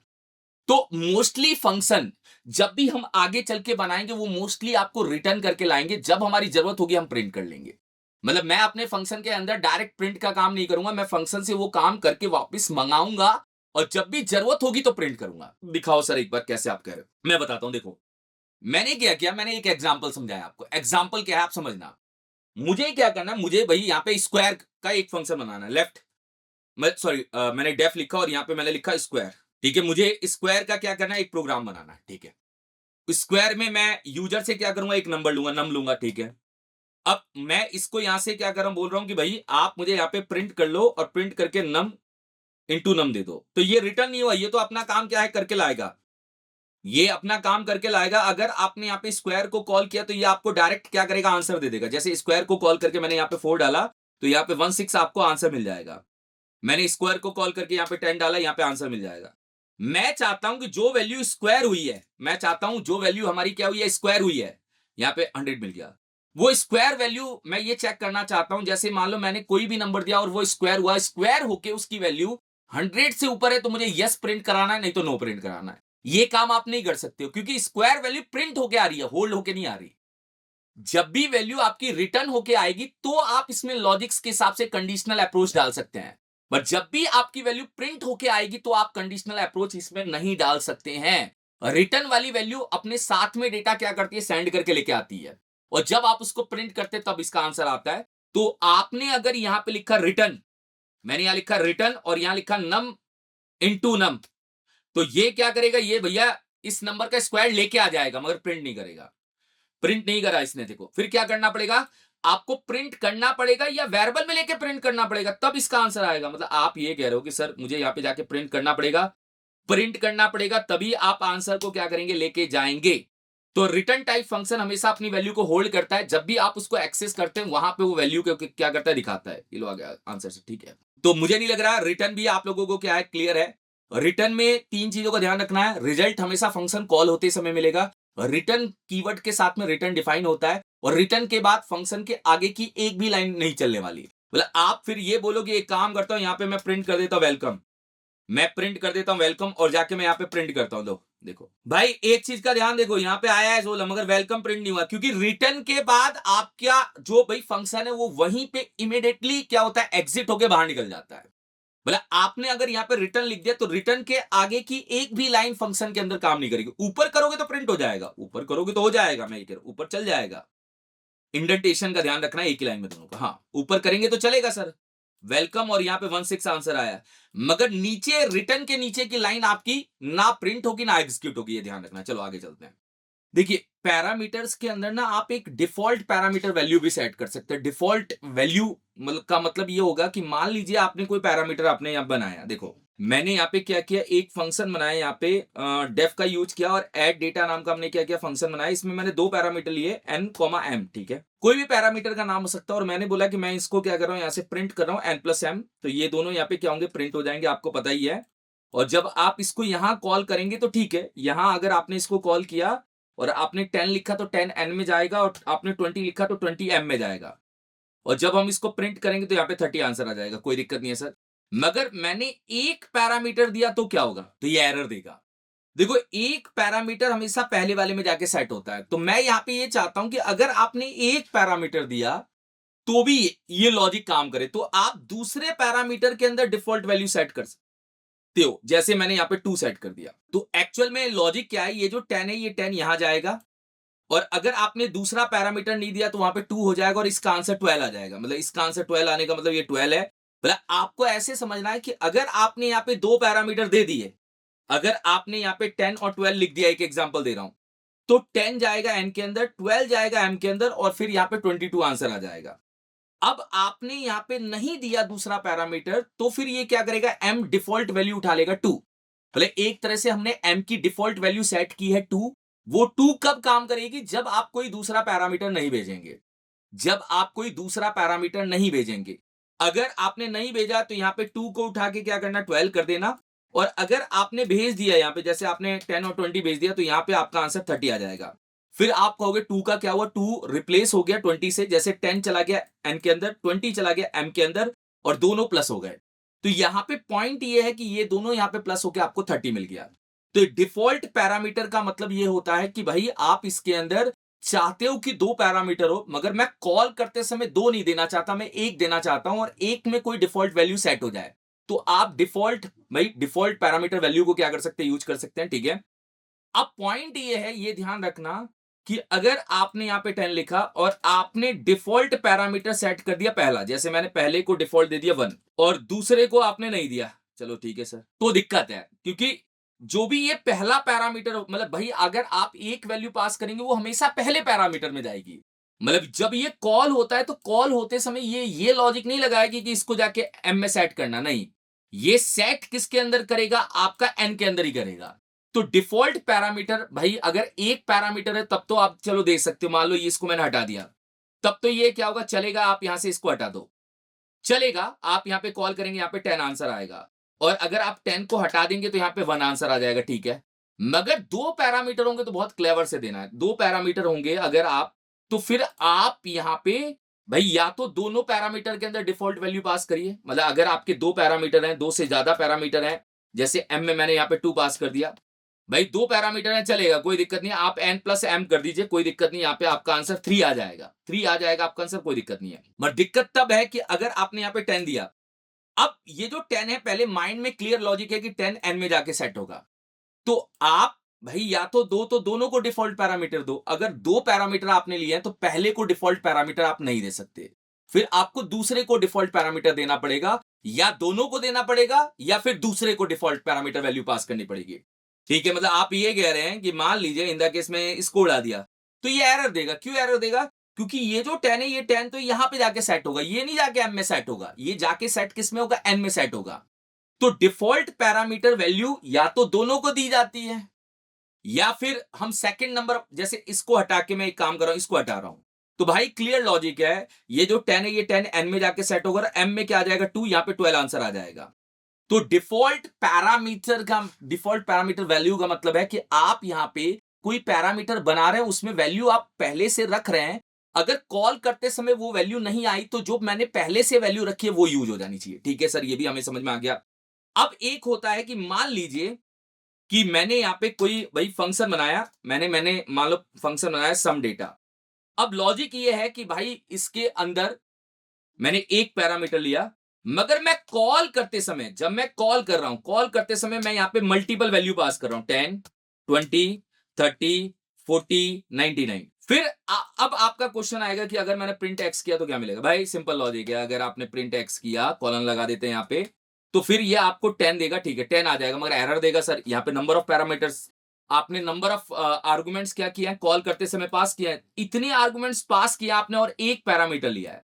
Speaker 1: तो मोस्टली फंक्शन जब भी हम आगे चल के बनाएंगे, वो मोस्टली आपको रिटर्न करके लाएंगे। जब हमारी जरूरत होगी हम प्रिंट कर लेंगे। मतलब मैं अपने फंक्शन के अंदर डायरेक्ट प्रिंट का काम नहीं करूंगा, मैं फंक्शन से वो काम करके वापस मंगाऊंगा, और जब भी जरूरत होगी तो प्रिंट करूंगा। दिखाओ सर एक बार कैसे आप कह रहे हो, मैं बताता हूं। देखो मैंने क्या किया, मैंने एक एग्जाम्पल समझाया आपको। एग्जाम्पल क्या है आप समझना। मुझे क्या करना है, मुझे भाई यहाँ पे स्क्वायर का एक फंक्शन बनाना है। लेफ्ट, सॉरी मैंने डेफ लिखा और यहाँ पे मैंने लिखा स्क्वायर, ठीक है। मुझे स्क्वायर का क्या करना है, एक प्रोग्राम बनाना है, ठीक है। स्क्वायर में मैं यूजर से क्या करूंगा, एक नंबर लूंगा, नम लूंगा, ठीक है। अब मैं इसको यहां से क्या कर रहा हूं, बोल रहा हूं कि भाई आप मुझे यहां पे प्रिंट कर लो, और प्रिंट करके नम इंटू नम दे दो। तो ये रिटर्न नहीं हुआ, ये तो अपना काम क्या है करके लाएगा, ये अपना काम करके लाएगा। अगर आपने यहाँ पे स्क्वायर को कॉल किया तो ये आपको डायरेक्ट क्या करेगा, आंसर दे देगा। जैसे स्क्वायर को कॉल करके मैंने यहाँ पे 4 डाला, तो यहाँ पे 16 आपको आंसर मिल जाएगा। मैंने स्क्वायर को कॉल करके यहाँ पे 10 डाला, यहाँ पे आंसर मिल जाएगा। मैं चाहता हूं कि जो वैल्यू स्क्वायर हुई है, मैं चाहता हूं जो वैल्यू हमारी क्या हुई है, स्क्वायर हुई है, यहाँ पे 100 मिल गया। वो स्क्वायर वैल्यू मैं ये चेक करना चाहता हूं, जैसे मान लो मैंने कोई भी नंबर दिया और वो स्क्वायर हुआ, स्क्वायर होके उसकी वैल्यू 100 से ऊपर है, तो मुझे यस प्रिंट कराना है, नहीं तो नो प्रिंट कराना है। ये काम आप नहीं कर सकते हो, क्योंकि स्क्वायर वैल्यू प्रिंट होके आ रही है, होल्ड होके नहीं आ रही। जब भी वैल्यू आपकी रिटर्न होके आएगी, तो आप इसमें लॉजिक्स के हिसाब से कंडीशनल अप्रोच डाल सकते हैं। बट जब भी आपकी वैल्यू प्रिंट होके आएगी, तो आप कंडीशनल अप्रोच इसमें नहीं डाल सकते हैं। रिटर्न वाली वैल्यू अपने साथ में डेटा क्या करती है, सेंड करके लेके आती है, और जब आप उसको प्रिंट करते हैं तब इसका आंसर आता है। तो आपने अगर यहां पे लिखा रिटर्न, मैंने यहां लिखा रिटर्न और यहां लिखा नम इनटू नम, तो ये क्या करेगा, ये भैया इस नंबर का स्क्वायर लेके आ जाएगा, मगर प्रिंट नहीं करेगा। प्रिंट नहीं करा इसने, देखो फिर क्या करना पड़ेगा, आपको प्रिंट करना पड़ेगा या वेरिएबल में लेके प्रिंट करना पड़ेगा, तब इसका आंसर आएगा। मतलब आप ये कह रहे हो कि सर मुझे यहां पे जाके प्रिंट करना पड़ेगा, तभी आप आंसर को क्या करेंगे, लेके जाएंगे। तो रिटर्न टाइप फंक्शन हमेशा अपनी वैल्यू को होल्ड करता है, जब भी आप उसको एक्सेस करते हैं वहां पे वो वैल्यू को क्या करता है, दिखाता है। ये लो आ गया आंसर से, ठीक है। तो मुझे नहीं लग रहा रिटर्न भी आप लोगों को क्या है, क्लियर है। रिटर्न में 3 चीजों का ध्यान रखना है। रिजल्ट हमेशा फंक्शन कॉल होते समय मिलेगा, रिटर्न कीवर्ड के साथ में रिटर्न डिफाइन होता है, और रिटर्न के बाद फंक्शन के आगे की एक भी लाइन नहीं चलने वाली। मतलब आप फिर ये बोलोगे एक काम करता हूं, यहां पे मैं प्रिंट कर देता हूं वेलकम, मैं प्रिंट कर देता हूं वेलकम, और जाके मैं यहां पे प्रिंट करता हूं। लो देखो भाई, एक चीज का ध्यान देखो, यहां पे आया है 16 मगर वेलकम प्रिंट नहीं हुआ, क्योंकि रिटर्न के बाद आपका जो भाई फंक्शन है वो वहीं पे इमीडिएटली क्या होता है, एग्जिट होके बाहर निकल जाता है। मतलब आपने अगर यहां पे रिटर्न लिख दिया, तो रिटर्न के आगे की एक भी लाइन फंक्शन के अंदर काम नहीं करेगी। ऊपर करोगे तो प्रिंट हो जाएगा, ऊपर करोगे तो हो जाएगा, मैं ये कह रहा हूं ऊपर चल जाएगा। इंडेंटेशन का ध्यान रखना है एक ही लाइन में दोनों का। हाँ ऊपर करेंगे तो चलेगा सर, वेलकम और यहाँ पे 16 आंसर आया, मगर नीचे रिटर्न के नीचे की लाइन आपकी ना प्रिंट होगी ना एग्जीक्यूट होगी, ये ध्यान रखना। चलो आगे चलते हैं। देखिए पैरामीटर्स के अंदर ना आप एक डिफॉल्ट पैरामीटर वैल्यू भी सेट कर सकते हैं। डिफॉल्ट वैल्यू मतलब का मतलब ये होगा कि मान लीजिए आपने कोई पैरामीटर आपने यहां बनाया, देखो
Speaker 2: मैंने यहाँ पे क्या किया, एक फंक्शन बनाया यहाँ पे, डेफ का यूज किया और ऐड डेटा नाम का हमने क्या किया, फंक्शन बनाया। इसमें मैंने दो पैरामीटर लिए n, m, ठीक है, कोई भी पैरामीटर का नाम हो सकता है। और मैंने बोला कि मैं इसको क्या कर रहा हूँ, यहाँ से प्रिंट कर रहा हूँ n+m, तो ये दोनों यहाँ पे क्या होंगे, प्रिंट हो जाएंगे, आपको पता ही है। और जब आप इसको यहाँ कॉल करेंगे तो ठीक है, यहाँ अगर आपने इसको कॉल किया और आपने 10 लिखा तो 10 n में जाएगा, और आपने 20 लिखा तो 20 m में जाएगा। और जब हम इसको प्रिंट करेंगे तो यहाँ पे 30 आंसर आ जाएगा, कोई दिक्कत नहीं है सर। मगर मैंने एक पैरामीटर दिया तो क्या होगा, तो ये एरर देगा। देखो, एक पैरामीटर हमेशा पहले वाले में जाके सेट होता है, तो मैं यहाँ पे ये चाहता हूं कि अगर आपने एक पैरामीटर दिया तो भी ये लॉजिक काम करे, तो आप दूसरे पैरामीटर के अंदर डिफॉल्ट वैल्यू सेट कर सकते हो। जैसे मैंने यहाँ पे 2 सेट कर दिया, तो एक्चुअल में लॉजिक क्या है, ये जो 10 है, ये 10 यहां जाएगा, और अगर आपने दूसरा पैरामीटर नहीं दिया तो वहां पे 2 हो जाएगा, और इसका आंसर 12 आ जाएगा। मतलब इसका आंसर 12 आने का मतलब ये 12 है। मतलब आपको ऐसे समझना है कि अगर आपने यहाँ पे दो पैरामीटर दे दिए, अगर आपने यहाँ पे 10 और 12 लिख दिया, एक एग्जांपल दे रहा हूं, तो 10 जाएगा n के अंदर, 12 जाएगा m के अंदर, और फिर यहाँ पे 22 आंसर आ जाएगा। अब आपने यहाँ पे नहीं दिया दूसरा पैरामीटर, तो फिर ये क्या करेगा, m डिफॉल्ट वैल्यू उठा लेगा 2। मतलब एक तरह से हमने m की डिफॉल्ट वैल्यू सेट की है 2। वो 2 कब काम करेगी, जब आप कोई दूसरा पैरामीटर नहीं भेजेंगे। जब आप कोई दूसरा पैरामीटर नहीं भेजेंगे, अगर आपने नहीं भेजा तो यहाँ पे 2 को उठा के क्या करना, 12 कर देना। और अगर आपने भेज दिया यहाँ पे, जैसे आपने 10 और 20 भेज दिया, तो यहाँ पे आपका आंसर 30 आ जाएगा। फिर आप कहोगे 2 का क्या हुआ, 2 रिप्लेस हो गया 20 से, जैसे 10 चला गया n के अंदर, 20 चला गया m के अंदर, और दोनों प्लस हो गए। तो यहाँ पे पॉइंट ये है कि ये दोनों यहाँ पे प्लस होकर आपको 30 मिल गया। तो डिफॉल्ट पैरामीटर का मतलब ये होता है कि भाई आप इसके अंदर चाहते हो कि दो पैरामीटर हो, मगर मैं कॉल करते समय दो नहीं देना चाहता, मैं एक देना चाहता हूं, और एक में कोई डिफॉल्ट वैल्यू सेट हो जाए। तो आप डिफॉल्ट पैरामीटर वैल्यू को क्या कर सकते हैं, यूज कर सकते हैं, ठीक है। अब पॉइंट ये है, ये ध्यान रखना कि अगर आपने यहां पे 10 लिखा और आपने डिफॉल्ट पैरामीटर सेट कर दिया पहला, जैसे मैंने पहले को डिफॉल्ट दे दिया 1, और दूसरे को आपने नहीं दिया, चलो ठीक है सर, तो दिक्कत है। क्योंकि जो भी ये पहला पैरामीटर, मतलब भाई अगर आप एक वैल्यू पास करेंगे वो हमेशा पहले पैरामीटर में जाएगी। मतलब जब ये कॉल होता है तो कॉल होते समय ये लॉजिक नहीं लगाएगी कि इसको जाके एम में सेट करना, नहीं, ये सेट किसके अंदर करेगा, आपका एन के अंदर ही करेगा। तो डिफॉल्ट पैरामीटर भाई अगर एक पैरामीटर है तब तो आप चलो देख सकते हो, मान लो ये इसको मैंने हटा दिया, तब तो ये क्या होगा, चलेगा, आप यहां से इसको हटा दो, चलेगा, आप यहां पे कॉल करेंगे, यहां पे 10 आंसर आएगा। और अगर आप 10 को हटा देंगे तो यहां पे 1 आंसर आ जाएगा, ठीक है। मगर दो पैरामीटर होंगे तो बहुत क्लेवर से देना है, दो पैरामीटर होंगे अगर आप, तो फिर आप यहां पे भाई या तो दोनों पैरामीटर के अंदर डिफॉल्ट वैल्यू पास करिए। मतलब अगर आपके दो पैरामीटर हैं, दो से ज्यादा पैरामीटर हैं, जैसे m में मैंने यहाँ पे 2 पास कर दिया, भाई दो पैरामीटर है, चलेगा, कोई दिक्कत नहीं है, आप n+m कर दीजिए, कोई दिक्कत नहीं, यहाँ पे आपका आंसर 3 आ जाएगा, 3 आ जाएगा आपका आंसर, कोई दिक्कत नहीं है। मगर दिक्कत तब है कि अगर आपने यहाँ पे 10 दिया, अब ये जो 10 है, पहले माइंड में क्लियर लॉजिक है कि 10 n में जाके सेट होगा, तो आप भाई या तो दो, तो दोनों को डिफॉल्ट पैरामीटर दो। अगर दो पैरामीटर आपने लिए हैं तो पहले को डिफॉल्ट पैरामीटर आप नहीं दे सकते, फिर आपको दूसरे को डिफॉल्ट पैरामीटर देना पड़ेगा, या दोनों को देना पड़ेगा, या फिर दूसरे को डिफॉल्ट पैरामीटर वैल्यू पास करनी पड़ेगी, ठीक है। मतलब आप ये कह रहे हैं कि मान लीजिए इन द केस में इसको उड़ा दिया, तो ये एरर देगा। क्यों एरर देगा, क्योंकि ये जो 10 है, ये 10 तो यहां पे जाके सेट होगा, ये नहीं जाके m में सेट होगा, ये जाके सेट किस में होगा, n में सेट होगा। तो डिफॉल्ट पैरामीटर वैल्यू या तो दोनों को दी जाती है, या फिर हम सेकंड नंबर, जैसे इसको हटा के मैं एक काम कर रहा हूं, इसको हटा रहा हूं, तो भाई क्लियर लॉजिक है, ये जो 10 है, ये 10 n में जाके सेट होगा, m में क्या आ जाएगा, 2, यहां पे 12 आंसर आ जाएगा। तो डिफॉल्ट पैरामीटर वैल्यू का मतलब है कि आप यहां पे कोई पैरामीटर बना रहे हैं, उसमें वैल्यू आप पहले से रख रहे हैं, अगर कॉल करते समय वो वैल्यू नहीं आई तो जो मैंने पहले से वैल्यू रखी है वो यूज हो जानी चाहिए, ठीक है सर, ये भी हमें समझ में आ गया। अब एक होता है कि मान लीजिए कि मैंने यहां पे कोई भाई फंक्शन बनाया, मैंने मान लो फंक्शन बनाया सम डेटा। अब लॉजिक ये है कि भाई इसके अंदर मैंने एक पैरामीटर लिया, मगर मैं कॉल करते समय, जब मैं कॉल कर रहा हूं, कॉल करते समय मैं यहां पे मल्टीपल वैल्यू पास कर रहा हूं, 10, 20, 30, 40, 99। फिर अब आपका क्वेश्चन आएगा कि अगर मैंने प्रिंट एक्स किया तो क्या मिलेगा। भाई सिंपल लॉजिक है, अगर आपने प्रिंट एक्स किया, कॉलन लगा देते हैं यहां पे, तो फिर ये आपको 10 देगा, ठीक है, 10 आ जाएगा, मगर एरर देगा सर, यहाँ पे नंबर ऑफ पैरामीटर्स, आपने नंबर ऑफ आर्गुमेंट्स क्या किया है, कॉल करते समय पास किया है, इतने आर्गुमेंट्स पास किया आपने और एक पैरामीटर लिया है।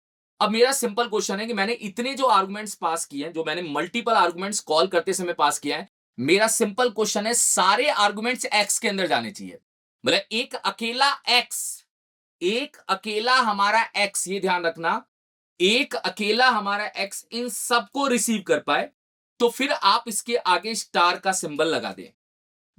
Speaker 2: अब मेरा सिंपल क्वेश्चन है कि मैंने इतने जो आर्गुमेंट्स पास किए हैं, जो मैंने मल्टीपल आर्गुमेंट्स कॉल करते समय पास किया है, मेरा सिंपल क्वेश्चन है सारे आर्गुमेंट्स एक्स के अंदर जाने चाहिए। मतलब एक अकेला हमारा एक्स, ये ध्यान रखना, एक अकेला हमारा एक्स इन सबको रिसीव कर पाए तो फिर आप इसके आगे स्टार का सिंबल लगा दें।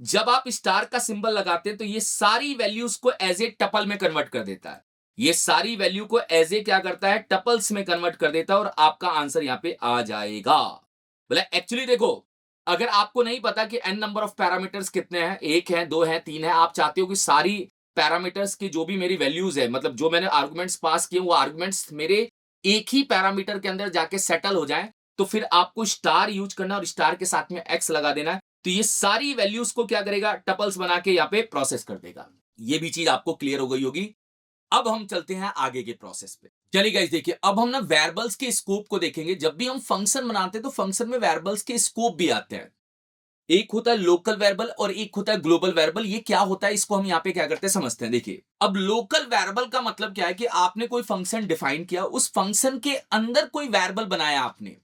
Speaker 2: जब आप स्टार का सिंबल लगाते हैं तो ये सारी वैल्यूज को एज ए टपल में कन्वर्ट कर देता है। ये सारी वैल्यू को एज ए क्या करता है, टपल्स में कन्वर्ट कर देता है और आपका आंसर यहां पे आ जाएगा। मतलब एक्चुअली देखो, अगर आपको नहीं पता कि एन नंबर ऑफ पैरामीटर्स कितने हैं, 1 है, 2 है, 3 है, आप चाहते हो कि सारी पैरामीटर्स की जो भी मेरी वैल्यूज है, मतलब जो मैंने आर्गुमेंट्स पास किए वो आर्गुमेंट्स मेरे एक ही पैरामीटर के अंदर जाके सेटल हो जाए, तो फिर आपको स्टार यूज करना और स्टार के साथ में एक्स लगा देना है। तो ये सारी वैल्यूज को क्या करेगा, टपल्स बना के यहाँ पे प्रोसेस कर देगा। ये भी चीज आपको क्लियर हो गई होगी। अब हम चलते हैं आगे के प्रोसेस पे। चलिए गाइस देखिए, अब हम ना वेरिएबल्स के स्कोप को देखेंगे। जब भी हम फंक्शन बनाते हैं तो फंक्शन में वेरिएबल्स के स्कोप भी आते हैं। एक होता है लोकल वेरिएबल और एक होता है ग्लोबल वेरिएबल। ये क्या होता है, इसको हम यहाँ पे क्या करते हैं समझते हैं। देखिए, अब लोकल वेरिएबल का मतलब क्या है कि आपने कोई फंक्शन डिफाइन किया, उस फंक्शन के अंदर कोई वेरिएबल बनाया आपने,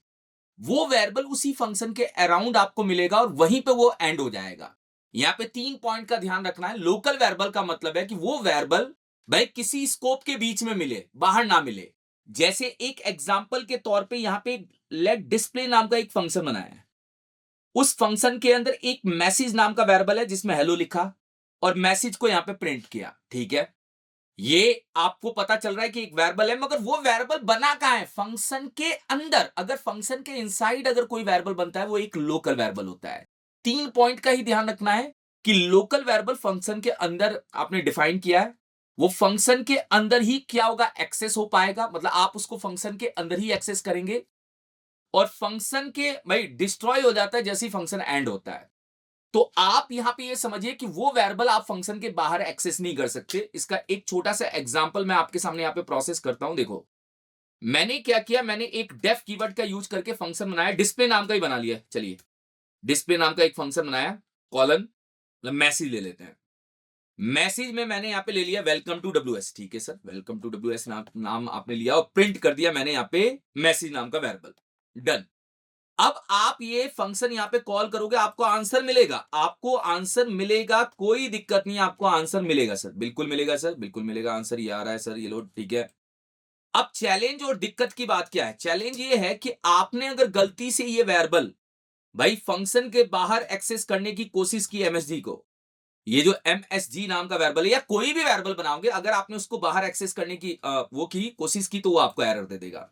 Speaker 2: वो वेरिएबल उसी फंक्शन के अराउंड आपको मिलेगा और वहीं पे वो एंड हो जाएगा। यहां पे 3 पॉइंट का ध्यान रखना है। लोकल वेरिएबल का मतलब है कि वो वेरिएबल भाई किसी स्कोप के बीच में मिले, बाहर ना मिले। जैसे एक एग्जांपल के तौर पे यहां पे लेट डिस्प्ले नाम का एक फंक्शन बनाया है। उस फंक्शन के अंदर एक मैसेज नाम का वेरिएबल है जिसमें हेलो लिखा और मैसेज को यहां पे प्रिंट किया, ठीक है। ये आपको पता चल रहा है कि एक वेरिएबल है, मगर वो वेरिएबल बना कहां है, फंक्शन के अंदर। अगर फंक्शन के इनसाइड अगर कोई वेरिएबल बनता है वो एक लोकल वेरिएबल होता है। 3 पॉइंट का ही ध्यान रखना है कि लोकल वेरिएबल फंक्शन के अंदर आपने डिफाइन किया है, वो फंक्शन के अंदर ही क्या होगा, एक्सेस हो पाएगा। मतलब आप उसको फंक्शन के अंदर ही एक्सेस करेंगे और फंक्शन के भाई डिस्ट्रॉय हो जाता है जैसे ही फंक्शन एंड होता है। तो आप यहां पे ये समझिए कि वो वेरिएबल आप फंक्शन के बाहर एक्सेस नहीं कर सकते। इसका एक छोटा सा एग्जांपल मैं आपके सामने यहां पे प्रोसेस करता हूं। देखो, मैंने क्या किया, मैंने एक डेफ कीवर्ड का यूज करके फंक्शन बनाया, डिस्प्ले नाम का ही बना लिया। चलिए, डिस्प्ले नाम का एक फंक्शन बनाया, कॉलन मतलब मैसेज ले लेते हैं। मैसेज में मैंने यहां पे ले लिया वेलकम टू डब्ल्यूएस, ठीक है सर, वेलकम टू डब्ल्यूएस नाम आपने लिया और प्रिंट कर दिया मैंने यहां पे मैसेज नाम का वेरिएबल। डन। अब आप ये फंक्शन यहां पे कॉल करोगे, आपको आंसर मिलेगा, आपको आंसर मिलेगा, कोई दिक्कत नहीं, आपको आंसर मिलेगा सर, बिल्कुल मिलेगा सर, बिल्कुल मिलेगा, आंसर ये आ रहा है सर, ये लो, ठीक है। अब चैलेंज और दिक्कत की बात क्या है, चैलेंज ये है कि आपने अगर गलती से ये वेरिएबल भाई फंक्शन के बाहर एक्सेस करने की कोशिश की, एमएसजी को, ये जो एमएसजी नाम का वेरिएबल है या कोई भी वेरिएबल बनाओगे, अगर आपने उसको बाहर एक्सेस करने की वो की कोशिश की तो वो आपको एरर दे देगा।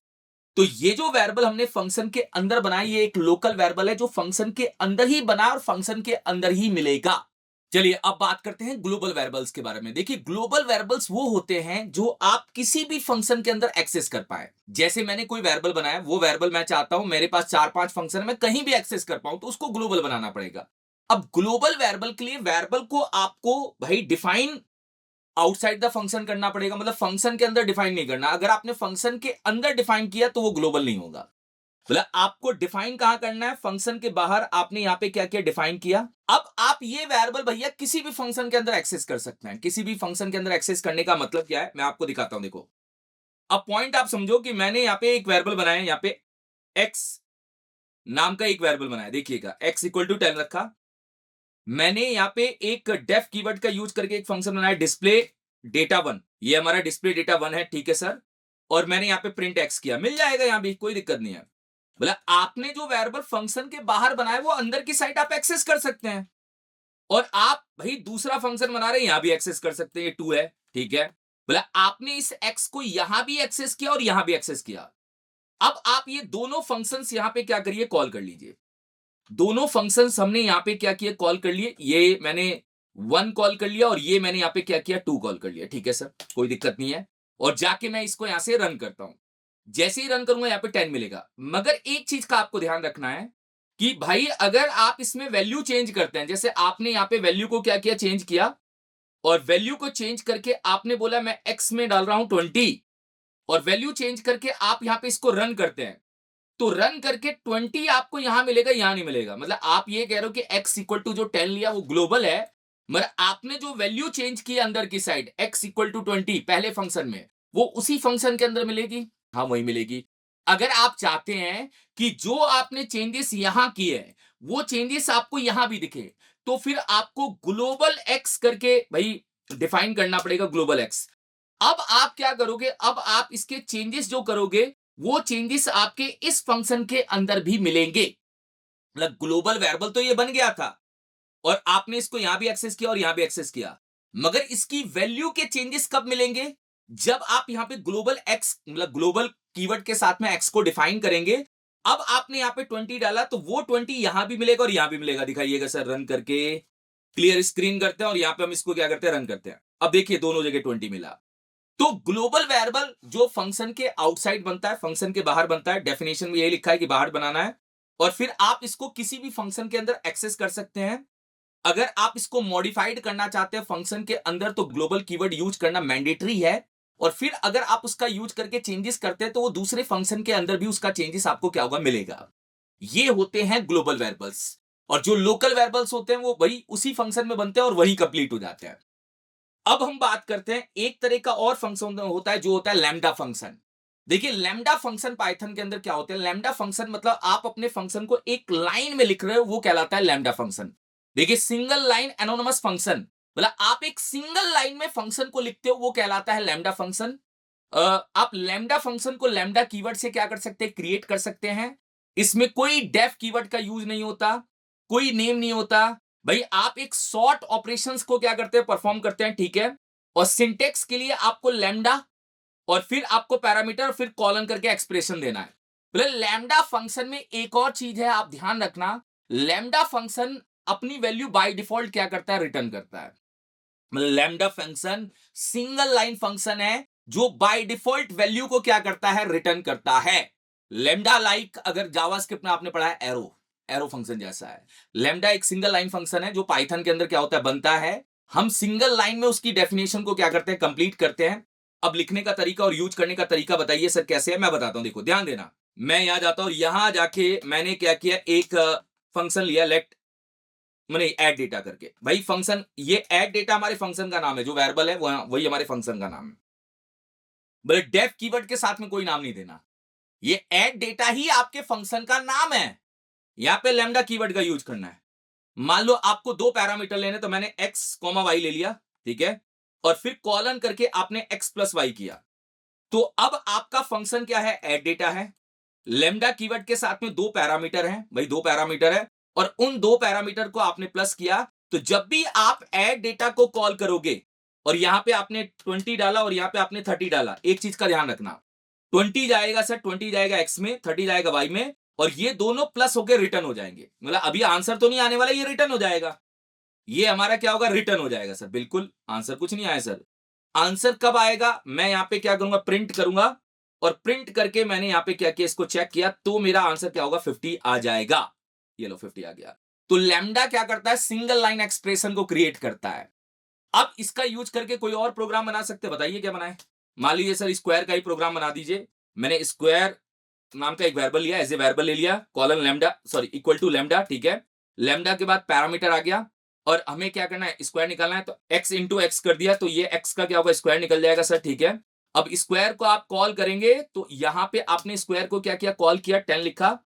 Speaker 2: तो ये जो वेरिएबल हमने फंक्शन के अंदर बनाया, ये एक लोकल वेरिएबल है जो फंक्शन के अंदर ही बना और फंक्शन के अंदर ही मिलेगा। चलिए अब बात करते हैं ग्लोबल वेरिएबल्स के बारे में। देखिए, ग्लोबल वेरिएबल्स वो होते हैं जो आप किसी भी फंक्शन के अंदर एक्सेस कर पाए। जैसे मैंने कोई वेरिएबल बनाया, वो वेरिएबल मैं चाहता हूं मेरे पास 4-5 फंक्शन में कहीं भी एक्सेस कर पाऊं, तो उसको ग्लोबल बनाना पड़ेगा। अब ग्लोबल वेरिएबल के लिए वेरिएबल को आपको भाई डिफाइन आउटसाइड द फंक्शन करना पड़ेगा, मतलब फंक्शन के अंदर डिफाइन नहीं करना। अगर आपने फंक्शन के अंदर डिफाइन किया तो वो ग्लोबल नहीं होगा। मतलब आपको डिफाइन कहां करना है, फंक्शन के बाहर। आपने यहां पे क्या किया, डिफाइन किया। अब आप ये वेरिएबल भैया किसी भी फंक्शन के अंदर एक्सेस कर सकते हैं। किसी भी फंक्शन के अंदर एक्सेस करने का मतलब क्या है, मैं आपको दिखाता हूं। देखो, अब पॉइंट आप समझो कि मैंने यहां पे एक वेरिएबल बनाया, यहां पे x नाम का एक वेरिएबल बनाया। देखिएगा, x इक्वल टू 10 रखा। मैंने यहां पे एक डेफ कीवर्ड का यूज करके एक फंक्शन बनाया, डिस्प्ले डेटा 1। ये हमारा डिस्प्ले डेटा 1 है, ठीक है सर। और मैंने यहां पे प्रिंट x किया, मिल जाएगा यहां भी, कोई दिक्कत नहीं है। बोला आपने जो वेरिएबल फंक्शन के बाहर बनाया वो अंदर की साइड आप एक्सेस कर सकते हैं, और आप भाई दूसरा फंक्शन बना रहे हैं, यहां भी एक्सेस कर सकते हैं। ये 2 है, ठीक है। बोला आपने इस x को यहां भी एक्सेस किया और यहां भी एक्सेस किया। अब आप ये दोनों फंक्शंस यहां पे क्या करिए, कॉल कर लीजिए। दोनों फंक्शंस हमने यहां पे क्या किया, कॉल कर लिए। ये मैंने 1 कॉल कर लिया और ये मैंने यहां पे क्या किया, 2 कॉल कर लिया, ठीक है सर, कोई दिक्कत नहीं है। और जाके मैं इसको यहां से रन करता हूं। जैसे ही रन करूंगा यहां पे 10 मिलेगा। मगर एक चीज का आपको ध्यान रखना है कि भाई अगर आप इसमें वैल्यू चेंज करते हैं, जैसे आपने यहां पे वैल्यू को क्या किया, चेंज किया, और वैल्यू को चेंज करके आपने बोला मैं x में डाल रहा हूं 20, और वैल्यू चेंज करके आप यहां पे इसको रन करते हैं, तो रन करके 20 आपको यहां मिलेगा, यहां नहीं मिलेगा। मतलब आप ये कह रहे हो कि x इक्वल टू जो 10 लिया वो ग्लोबल है, मगर आपने जो वैल्यू चेंज की अंदर की साइड x इक्वल टू 20 पहले फंक्शन में, वो उसी फंक्शन के अंदर मिलेगी। हाँ वही मिलेगी। अगर आप चाहते हैं कि जो आपने चेंजेस यहां किए हैं वो चेंजेस आपको यहां भी दिखे, तो फिर आपको ग्लोबल एक्स करके भाई डिफाइन करना पड़ेगा, ग्लोबल एक्स। अब आप क्या करोगे, अब आप इसके चेंजेस जो करोगे वो चेंजेस आपके इस फंक्शन के अंदर भी मिलेंगे। मतलब ग्लोबल वेरिएबल तो ये बन गया था और आपने इसको यहां भी एक्सेस किया और यहां भी एक्सेस किया, मगर इसकी वैल्यू के चेंजेस कब मिलेंगे, जब आप यहां पे ग्लोबल एक्स मतलब ग्लोबल कीवर्ड के साथ में एक्स को डिफाइन करेंगे। अब आपने यहां पे 20 डाला तो वो 20 यहां भी मिलेगा और यहां भी मिलेगा। दिखाइएगा सर रन करके, क्लियर स्क्रीन करते हैं और यहां पे हम इसको क्या करते हैं, रन करते हैं। अब देखिए दोनों जगह 20 मिला। तो ग्लोबल वेरिएबल जो फंक्शन के आउटसाइड बनता है, फंक्शन के बाहर बनता है, डेफिनेशन में यही लिखा है कि बाहर बनाना है, और फिर आप इसको किसी भी फंक्शन के अंदर एक्सेस कर सकते हैं। अगर आप इसको मॉडिफाइड करना चाहते हैं फंक्शन के अंदर तो ग्लोबल कीवर्ड यूज करना मैंडेटरी है, और फिर अगर आप उसका यूज करके चेंजेस करते हैं तो वो दूसरे फंक्शन के अंदर भी उसका चेंजेस आपको क्या होगा, मिलेगा। ये होते हैं ग्लोबल वेरिएबल्स। और जो लोकल वेरिएबल्स होते हैं वो वही उसी फंक्शन में बनते हैं और वही कंप्लीट हो जाते हैं। अब हम बात करते हैं एक तरह का और फंक्शन होता है जो होता है लैम्डा फंक्शन। देखिए लैम्डा फंक्शन पाइथन के अंदर क्या होते हैं, लैम्डा फंक्शन मतलब आप अपने फंक्शन को एक लाइन में लिख रहे हो, वो कहलाता है लैम्डा फंक्शन। देखिए सिंगल लाइन एनोनिमस फंक्शन, मतलब आप एक सिंगल लाइन में फंक्शन को लिखते हो, वो कहलाता है लैम्डा फंक्शन। आप लैम्डा फंक्शन को लैम्डा कीवर्ड से क्या कर सकते हैं, क्रिएट कर सकते हैं। इसमें कोई डेफ कीवर्ड का यूज नहीं होता, कोई नेम नहीं होता। भाई आप एक शॉर्ट ऑपरेशंस को क्या करते हैं, परफॉर्म करते हैं, ठीक है। और सिंटेक्स के लिए आपको लैम्डा और फिर आपको पैरामीटर फिर कॉलन करके एक्सप्रेशन देना है। मतलब लैम्डा फंक्शन में एक और चीज है, आप ध्यान रखना, लैम्डा फंक्शन अपनी वैल्यू बाय डिफॉल्ट क्या करता है, रिटर्न करता है। मतलब lambda function single line function है जो बाय डिफॉल्ट वैल्यू को क्या करता है, रिटर्न करता है। लैम्डा लाइक अगर जावास्क्रिप्ट में आपने पढ़ा है, एरो एरो फंक्शन जैसा है। लैम्डा एक सिंगल लाइन फंक्शन है जो पाइथन के अंदर क्या होता है, बनता है। हम सिंगल लाइन में उसकी डेफिनेशन को क्या करते हैं, कंप्लीट करते हैं। अब लिखने का तरीका और यूज करने का तरीका बताइए सर कैसे है, मैं बताता हूं। देखो ध्यान देना, मैं यहां जाता हूं, यहां जाके मैंने क्या किया, एक फंक्शन लिया लेट मैंने ऐड डेटा करके। भाई फंक्शन ये ऐड डेटा हमारे फंक्शन का नाम है, जो वेरिएबल है वही हमारे फंक्शन का नाम है। बोले डेफ कीवर्ड के साथ में कोई नाम नहीं देना, ये ऐड डेटा ही आपके फंक्शन का नाम है। यहां पे लैम्डा कीवर्ड का यूज करना है। मान लो आपको दो पैरामीटर लेने, तो मैंने एक्स कॉमा वाई ले लिया, ठीक है, और फिर कॉलन करके आपने एक्स प्लस वाई किया। तो अब आपका फंक्शन क्या है, ऐड डेटा है। लैम्डा कीवर्ड के साथ में दो पैरामीटर हैं, भाई दो पैरामीटर है, और उन दो पैरामीटर को आपने प्लस किया। तो जब भी आप ऐड डेटा को कॉल करोगे और यहां पे आपने 20 डाला और यहां पे आपने 30 डाला, एक चीज का ध्यान रखना, 20 जाएगा सर, 20 जाएगा एक्स में, 30 जाएगा वाई में, और ये दोनों प्लस होकर रिटर्न हो जाएंगे। मतलब अभी आंसर तो नहीं आने वाला, ये रिटर्न हो जाएगा। ये हमारा क्या होगा, रिटर्न हो जाएगा सर। बिल्कुल आंसर कुछ नहीं आया सर। आंसर कब आएगा, मैं यहां पे क्या करूंगा, प्रिंट करूंगा, और प्रिंट करके मैंने यहां पे क्या किया, इसको चेक किया, तो मेरा आंसर क्या होगा, 50 आ जाएगा। ये लो 50 आ गया। तो लैम्डा क्या करता है, सिंगल लाइन एक्सप्रेशन को क्रिएट करता है। अब इसका यूज करके कोई और प्रोग्राम बना सकते हैं, बताइए क्या बनाए। मान लीजिए सर स्क्वायर का ही प्रोग्राम बना दीजिए। मैंने स्क्वायर नाम का एक वेरिएबल लिया, एज ए वेरिएबल ले लिया, colon lambda sorry equal to lambda, ठीक है। लैम्डा के बाद पैरामीटर आ गया, और हमें क्या करना है, स्क्वायर निकालना है, तो x इंटू एक्स कर दिया, तो ये x का क्या होगा, स्क्वायर निकल जाएगा सर, ठीक है। अब स्क्वायर को आप कॉल करेंगे तो यहां पे आपने स्क्वायर को क्या किया, कॉल किया, 10 लिखा,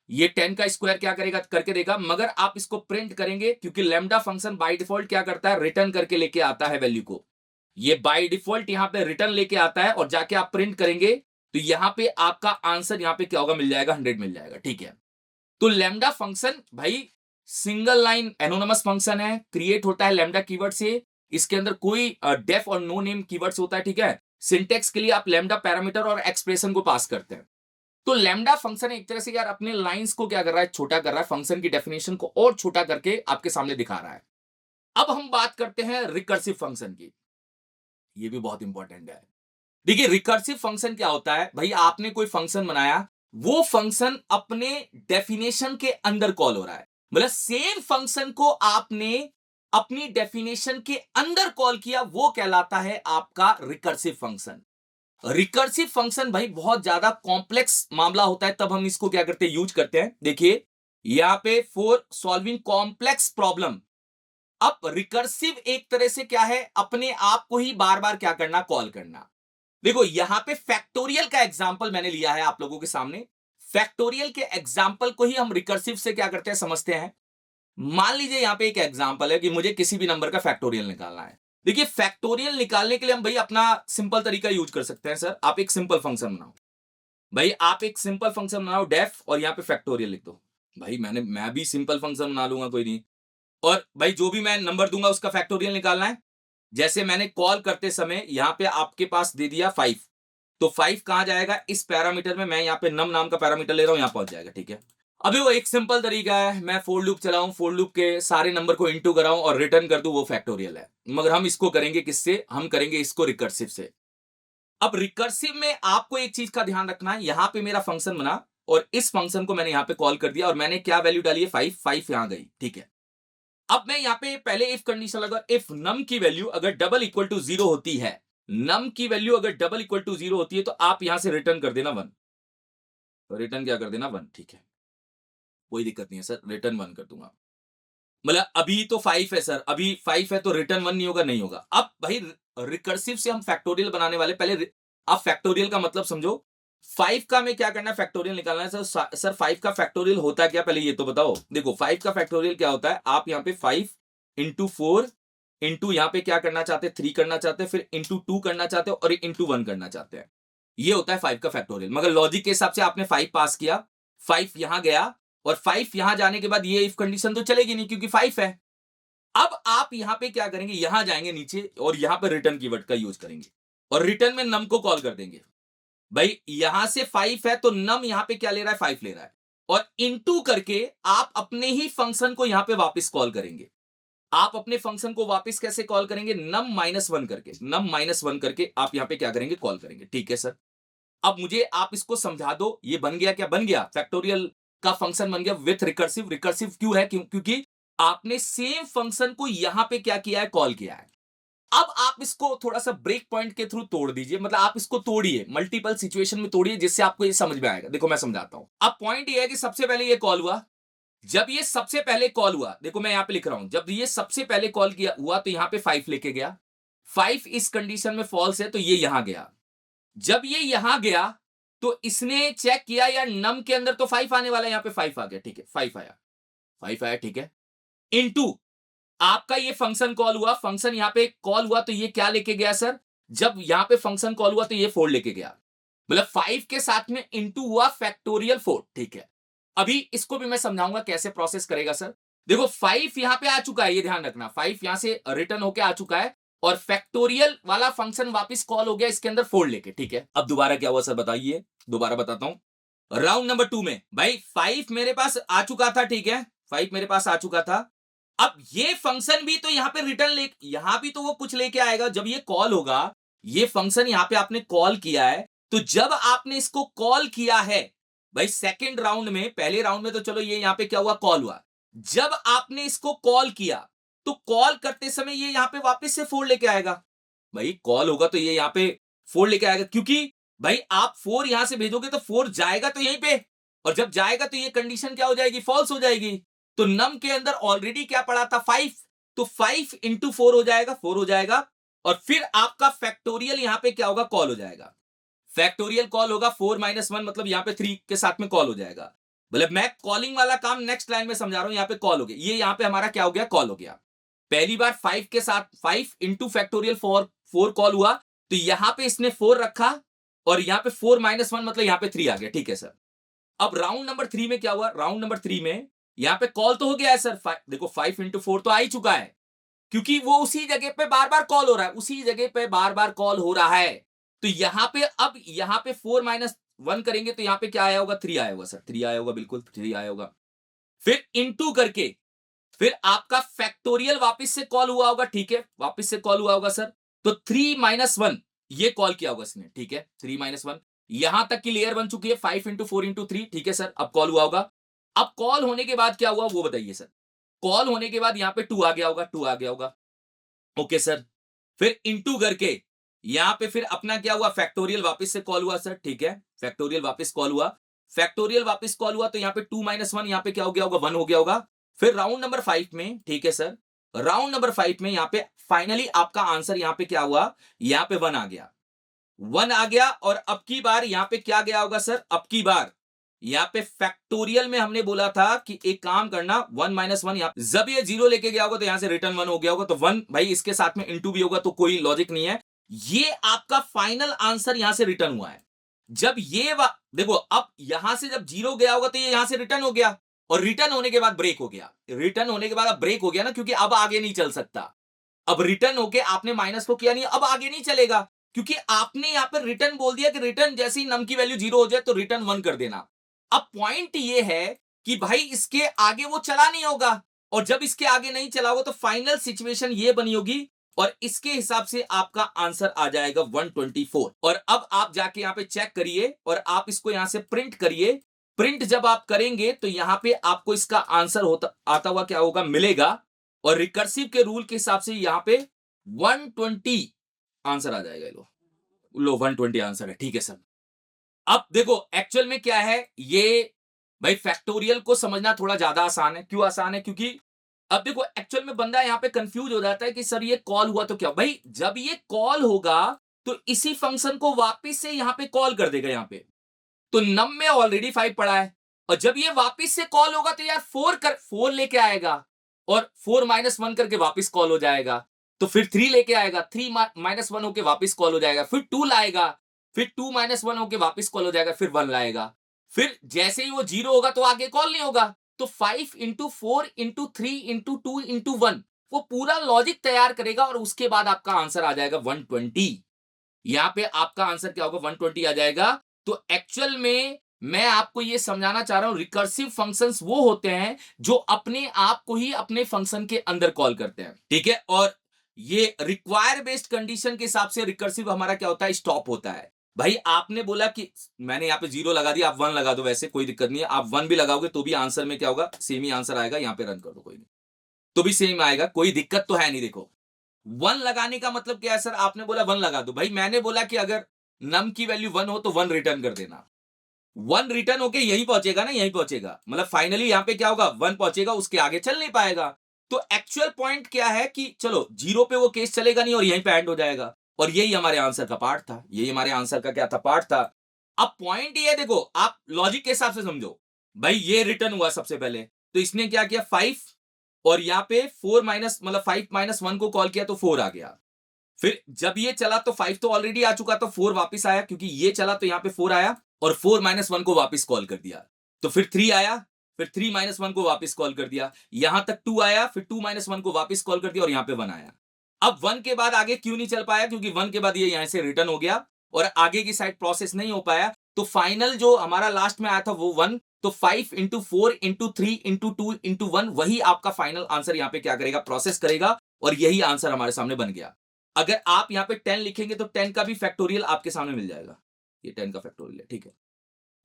Speaker 2: ये 10 का स्क्वायर क्या करेगा, करके देगा। मगर आप इसको प्रिंट करेंगे क्योंकि लैम्डा फंक्शन बाय डिफॉल्ट क्या करता है, रिटर्न करके लेके आता है वैल्यू को। ये बाय डिफॉल्ट यहां पे रिटर्न लेके आता है, और जाके आप प्रिंट करेंगे तो यहां पे आपका आंसर यहां पे क्या होगा, मिल जाएगा, 100 मिल जाएगा, ठीक है। तो लैम्डा फंक्शन भाई सिंगल लाइन एनोनिमस फंक्शन है, क्रिएट होता है लैम्डा कीवर्ड से। इसके अंदर कोई डेफ और नो नेम कीवर्ड्स होता है, ठीक है। सिंटेक्स के लिए आप लैम्डा पैरामीटर और एक्सप्रेशन को पास करते हैं। तो लैम्डा फंक्शन एक तरह से यार अपने लाइंस को क्या कर रहा है, छोटा कर रहा है, फंक्शन की डेफिनेशन को और छोटा करके आपके सामने दिखा रहा है। अब हम बात करते हैं रिकर्सिव फंक्शन की, ये भी बहुत इंपॉर्टेंट है। देखिए रिकर्सिव फंक्शन क्या होता है, भाई आपने कोई फंक्शन बनाया, वो फंक्शन अपने डेफिनेशन के अंदर कॉल हो रहा है। मतलब सेम फंक्शन को आपने अपनी डेफिनेशन के अंदर कॉल किया, वो कहलाता है आपका रिकर्सिव फंक्शन। रिकर्सिव फंक्शन भाई बहुत ज्यादा कॉम्प्लेक्स मामला होता है, तब हम इसको क्या करते हैं, यूज करते हैं। देखिए यहां पे फॉर सॉल्विंग कॉम्प्लेक्स प्रॉब्लम। अब रिकर्सिव एक तरह से क्या है, अपने आप को ही बार बार क्या करना, कॉल करना। देखो यहां पे फैक्टोरियल का एग्जाम्पल मैंने लिया है आप लोगों के सामने। फैक्टोरियल के एग्जाम्पल को ही हम रिकर्सिव से क्या करते हैं समझते हैं। मान लीजिए यहां पे एक एग्जाम्पल है कि मुझे किसी भी नंबर का फैक्टोरियल निकालना है। देखिए फैक्टोरियल निकालने के लिए हम भाई अपना सिंपल तरीका यूज कर सकते हैं। सर आप एक सिंपल फंक्शन बनाओ, भाई आप एक सिंपल फंक्शन बनाओ डेफ, और यहां पे फैक्टोरियल लिख दो। भाई मैं भी सिंपल फंक्शन बना लूंगा, कोई नहीं। और भाई जो भी मैं नंबर दूंगा उसका फैक्टोरियल निकालना है। जैसे मैंने कॉल करते समय यहां पे आपके पास दे दिया 5, तो 5 कहां जाएगा इस पैरामीटर में, मैं यहां पे नम नाम का पैरामीटर ले रहा हूं, यहां पहुंच जाएगा। ठीक है, अभी वो एक सिंपल तरीका है, मैं फोर लूप चलाऊं, फोर लूप के सारे नंबर को इनटू कराऊं और रिटर्न कर दूं, वो फैक्टोरियल है। मगर हम इसको करेंगे किससे, हम करेंगे इसको रिकर्सिव से। अब रिकर्सिव में आपको एक चीज का ध्यान रखना है, यहां पे मेरा फंक्शन बना और इस फंक्शन को मैंने यहां पे कॉल कर दिया और मैंने क्या वैल्यू डाली है 5 यहां गई। ठीक है, अब मैं यहां पे पहले इफ कंडीशन लगा, इफ नम की वैल्यू अगर डबल इक्वल टू 0 होती है, नम की वैल्यू अगर डबल इक्वल टू 0 होती है तो आप यहां से रिटर्न कर देना 1। तो रिटर्न क्या कर देना 1। ठीक है, कोई दिक्कत नहीं है सर, रिटर्न 1 कर दूंगा। मतलब अभी तो 5 है सर, अभी 5 है तो रिटर्न 1 नहीं होगा, नहीं होगा। अब भाई रिकर्सिव से हम फैक्टोरियल बनाने वाले, पहले आप फैक्टोरियल का मतलब समझो। 5 का में क्या करना है, फैक्टोरियल निकालना है। सर 5 का फैक्टोरियल होता है क्या, पहले ये तो बताओ। देखो 5 का फैक्टोरियल क्या होता है, आप यहाँ पे 5 इंटू 4 इंटू यहाँ पे क्या करना चाहते हैं 3 करना चाहते हैं, फिर इंटू 2 करना चाहते हैं और इंटू 1 करना चाहते हैं। ये होता है 5 का फैक्टोरियल। मगर लॉजिक के हिसाब से आपने 5 पास किया, 5 यहां गया और 5 यहां जाने के बाद ये इफ कंडीशन तो चलेगी नहीं क्योंकि 5 है। अब आप यहां पे क्या करेंगे, यहां जाएंगे नीचे और यहां पे रिटर्न कीवर्ड का यूज करेंगे और रिटर्न में नम को कॉल कर देंगे। भाई यहां से 5 है तो नम यहां पे क्या ले रहा है 5 ले रहा है, और इनटू करके आप अपने ही फंक्शन को यहां पे वापस कॉल करेंगे। आप अपने फंक्शन को वापस कैसे कॉल करेंगे, नम -1 करके, नम -1 करके आप यहां पे क्या करेंगे कॉल करेंगे। ठीक है सर, अब मुझे आप इसको समझा दो, ये बन गया क्या, बन गया फैक्टोरियल का फंक्शन बन गया विथ रिकर्सिव। रिकर्सिव क्यों है, क्योंकि आपने सेम फंक्शन को यहां पे क्या किया है, कॉल किया है। अब आप इसको थोड़ा सा ब्रेक पॉइंट के थ्रू तोड़ दीजिए, मतलब आप इसको तोड़िए, मल्टीपल सिचुएशन में तोड़िए जिससे आपको ये समझ में आएगा। देखो मैं समझाता हूं। अब पॉइंट ये है कि सबसे पहले ये कॉल हुआ, जब ये सबसे पहले कॉल हुआ, देखो मैं यहां पे लिख रहा हूं, जब ये सबसे पहले कॉल किया हुआ तो यहां पे 5 लेके गया, 5 इस कंडीशन में फॉल्स है तो ये यहां गया। जब ये यहां गया तो इसने चेक किया यार नम के अंदर तो 5 आने वाला है, यहां पे 5 आ गया। ठीक है, 5 आया, 5 आया। ठीक है, इनटू आपका ये फंक्शन कॉल हुआ, फंक्शन यहां पे कॉल हुआ तो ये क्या लेके गया सर, जब यहां पे फंक्शन कॉल हुआ तो ये 4 लेके गया, मतलब 5 के साथ में इनटू हुआ फैक्टोरियल 4। ठीक है, अभी इसको भी मैं समझाऊंगा कैसे प्रोसेस करेगा सर। देखो 5 यहां पे आ चुका है, ये ध्यान रखना, 5 यहां से रिटर्न होके आ चुका है और फैक्टोरियल वाला फंक्शन वापस कॉल हो गया इसके अंदर 4 लेके। ठीक है, अब दोबारा क्या हुआ सर बताइए, दोबारा बताता हूं। राउंड नंबर 2 में भाई 5 मेरे पास आ चुका था। ठीक है, 5 मेरे पास आ चुका था। अब ये फंक्शन भी तो यहां पे रिटर्न ले, यहां भी तो वो कुछ लेके आएगा जब ये कॉल होगा। ये फंक्शन यहां पे आपने कॉल किया है, तो जब आपने इसको कॉल किया है भाई सेकंड राउंड में, पहले राउंड में तो चलो ये यहां पे क्या हुआ कॉल हुआ, जब आपने इसको कॉल किया तो कॉल करते समय ये यहां पे वापस से 4 लेके आएगा। भाई कॉल होगा तो ये यहां पे 4 लेके आएगा, क्योंकि भाई आप 4 यहां से भेजोगे तो 4 जाएगा तो यहीं पे, और जब जाएगा तो ये कंडीशन क्या हो जाएगी, फॉल्स हो जाएगी। तो नम के अंदर ऑलरेडी क्या पड़ा था 5, तो 5 इंटू 4 हो जाएगा, 4 हो जाएगा, और फिर आपका फैक्टोरियल यहां पे क्या होगा, कॉल हो जाएगा। फैक्टोरियल कॉल होगा 4 - 1, मतलब यहां पे 3 के साथ में कॉल हो जाएगा। मतलब मैं कॉलिंग वाला काम नेक्स्ट लाइन में समझा रहा हूं, यहां पे कॉल हो गया, ये यहां पे हमारा क्या हो गया, कॉल हो गया। पहली बार 5 के साथ 5 इंटू फैक्टोरियल 4 कॉल हुआ, तो यहां पे इसने 4 रखा और यहां पे 4 - 1 मतलब यहां पे 3 आ गया। ठीक है सर, अब राउंड नंबर 3 में क्या हुआ, राउंड नंबर 3 में यहां पे कॉल तो हो गया है सर, देखो 5 इंटू 4 तो आ ही चुका है, क्योंकि वो उसी जगह पे बार बार कॉल हो रहा है, उसी जगह पे बार बार कॉल हो रहा है। तो यहां पे अब यहां पे 4 - 1 करेंगे तो यहां पे क्या आया होगा, 3 आया होगा सर, 3 आया होगा, बिल्कुल 3 आया होगा। फिर इनटू करके फिर आपका फैक्टोरियल वापस से कॉल हुआ होगा। ठीक है, वापस से कॉल हुआ होगा सर, तो 3 - 1 ये कॉल किया होगा इसने। ठीक है, 3 - 1 यहां तक की लेयर बन चुकी है, 5 इंटू 4 इंटू 3। ठीक है सर, अब कॉल हुआ होगा। अब कॉल होने के बाद क्या हुआ वो बताइए सर, कॉल होने के बाद यहां पे 2 आ गया होगा, 2 आ गया होगा। ओके सर, फिर इनटू करके यहां पे फिर अपना क्या हुआ, फैक्टोरियल वापस से कॉल हुआ सर। ठीक है, फैक्टोरियल वापस कॉल हुआ, फैक्टोरियल वापस कॉल हुआ तो यहां पे 2 - 1 यहां पे क्या हो गया होगा, 1 हो गया होगा। फिर राउंड नंबर 5 में, ठीक है सर, राउंड नंबर 5 में यहां पे फाइनली आपका आंसर यहां पे क्या हुआ, यहां पे 1 आ गया। 1 आ गया, और अब की बार यहां पे क्या गया होगा सर, अब की बार यहाँ पे फैक्टोरियल में हमने बोला था कि एक काम करना, 1 माइनस 1, जब ये 0 लेके गया होगा तो यहां से रिटर्न 1 हो गया होगा, तो 1 भाई इसके साथ में इंटू भी होगा, तो कोई लॉजिक नहीं है। ये आपका फाइनल आंसर यहां से रिटर्न हुआ है। जब ये देखो, अब यहां से जब 0 गया होगा तो ये यहां से रिटर्न हो गया, और रिटर्न होने के बाद ब्रेक हो गया, रिटर्न होने के बाद अब ब्रेक हो गया ना, क्योंकि अब आगे नहीं चल सकता। अब रिटर्न होके आपने माइनस को किया नहीं, अब आगे नहीं चलेगा, क्योंकि आपने यहां पर रिटर्न बोल दिया कि रिटर्न जैसे ही नम की वैल्यू 0 हो जाए तो रिटर्न 1 कर देना। अब पॉइंट ये है कि भाई इसके आगे वो चला नहीं होगा, और जब इसके आगे नहीं चला होगा तो फाइनल सिचुएशन ये बनी होगी, और इसके हिसाब से आपका आंसर आ जाएगा 124। और अब आप जाके यहां पे चेक करिए, और आप इसको यहां से प्रिंट करिए। प्रिंट जब आप करेंगे तो यहां पे आपको इसका आंसर आता हुआ क्या होगा, मिलेगा, और रिकर्सिव के रूल के हिसाब से यहां पे 120 आंसर आ जाएगा। लो 120 आंसर है, ठीक है सर। अब देखो एक्चुअल में क्या है ये, भाई फैक्टोरियल को समझना थोड़ा ज्यादा आसान है। क्यों आसान है, क्योंकि अब देखो एक्चुअल में बंदा यहां पे कंफ्यूज हो जाता है कि सर ये कॉल हुआ तो क्या, भाई जब ये कॉल होगा तो इसी फंक्शन को वापस से यहां पे कॉल कर देगा यहां पे, तो नम में ऑलरेडी 5 पड़ा है, और जब ये वापस से कॉल होगा तो यार 4 लेके आएगा, और 4 माइनस 1 करके वापस कॉल हो जाएगा, तो फिर 3 लेके आएगा, 3 माइनस 1 होके वापस कॉल हो जाएगा, फिर 2 लाएगा, फिर 2 माइनस 1 होके वापस कॉल हो जाएगा, फिर 1 लाएगा, फिर जैसे ही वो 0 होगा तो आगे कॉल नहीं होगा, तो 5 इंटू 4 इंटू 3 इंटू 2 इंटू 1 वो पूरा लॉजिक तैयार करेगा, और उसके बाद आपका आंसर आ जाएगा 120। यहां पे आपका आंसर क्या होगा, 120 आ जाएगा। तो एक्चुअल में मैं आपको ये समझाना चाह रहा हूं, रिकर्सिव फंक्शंस वो होते हैं जो अपने आप को ही अपने फंक्शन के अंदर कॉल करते हैं, ठीक है। और ये रिक्वायर बेस्ड कंडीशन के हिसाब से रिकर्सिव हमारा क्या होता है, स्टॉप होता है। भाई आपने बोला कि मैंने यहाँ पे 0 लगा दिया, आप 1 लगा दो, वैसे कोई दिक्कत नहीं है, आप 1 भी लगाओगे तो भी आंसर में क्या होगा, सेम ही आंसर आएगा। यहाँ पे रन कर दो, कोई नहीं, तो भी सेम आएगा, कोई दिक्कत तो है नहीं। देखो 1 लगाने का मतलब क्या है सर, आपने बोला 1 लगा दो, भाई मैंने बोला कि अगर नम की वैल्यू 1 हो तो 1 रिटर्न कर देना। 1 रिटर्न होके यही पहुंचेगा ना, यही पहुंचेगा, मतलब फाइनली यहां पे क्या होगा, 1 पहुंचेगा, उसके आगे चल नहीं पाएगा। तो एक्चुअल पॉइंट क्या है कि चलो 0 पे वो केस चलेगा नहीं, और यहीं पे एंड हो जाएगा, और यही हमारे आंसर का पार्ट था, यही हमारे आंसर का क्या था, पार्ट था। अब पॉइंट ये देखो, आप लॉजिक के हिसाब से समझो, भाई ये रिटर्न हुआ सबसे पहले, तो इसने क्या किया 5, और यहां पे 4 माइनस मतलब 5 माइनस 1 को कॉल किया तो 4 आ गया, फिर जब ये चला तो 5 तो ऑलरेडी आ चुका, तो 4 वापस आया, क्योंकि ये चला तो यहां पे 4 आया, और 4 माइनस 1 को वापस कॉल कर दिया, तो फिर 3 आया, फिर 3 माइनस 1 को वापस कॉल कर दिया, यहां तक 2 आया, फिर 2 माइनस 1 को वापस कॉल कर दिया, और यहां पे 1 आया। अब 1 के बाद आगे क्यों नहीं चल पाया, क्योंकि 1 के बाद ये यहां से रिटर्न हो गया, और आगे की साइड प्रोसेस नहीं हो पाया, तो फाइनल जो हमारा लास्ट में आया था वो 1, तो 5 इंटू 4 इंटू 3 इंटू 2 इंटू 1 वही आपका फाइनल आंसर यहां पे क्या करेगा, प्रोसेस करेगा, और यही आंसर हमारे सामने बन गया। अगर आप यहां पे 10 लिखेंगे तो 10 का भी फैक्टोरियल आपके सामने मिल जाएगा, ये 10 का फैक्टोरियल है, ठीक है।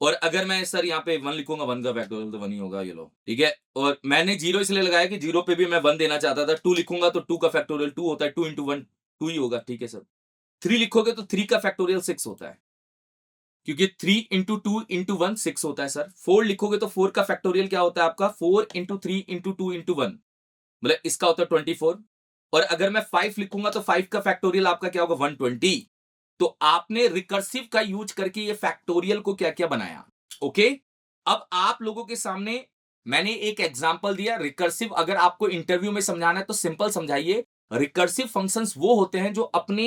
Speaker 2: और अगर मैं सर यहाँ पे 1 लिखूंगा, 1 का फैक्टोरियल तो 1 ही होगा, ये लो, ठीक है। और मैंने 0 इसलिए लगाया कि 0 पे भी मैं 1 देना चाहता था। 2 लिखूंगा तो 2 का फैक्टोरियल 2 होता है, 2 इंटू 1 2 ही होगा, ठीक है सर। 3 लिखोगे तो 3 का फैक्टोरियल 6 होता है, क्योंकि 3 इंटू 2 इंटू 1 6 होता है सर। 4 लिखोगे तो 4 का फैक्टोरियल क्या होता है आपका, 4 इंटू 3 इंटू 2 इंटू 1, मतलब इसका होता है 24। और अगर मैं 5 लिखूंगा तो 5 का फैक्टोरियल आपका क्या होगा, 120। तो आपने रिकर्सिव का यूज करके ये फैक्टोरियल को क्या क्या बनाया, ओके। अब आप लोगों के सामने मैंने एक एग्जांपल दिया। रिकर्सिव अगर आपको इंटरव्यू में समझाना है तो सिंपल समझाइए। रिकर्सिव फंक्शंस वो होते हैं जो अपने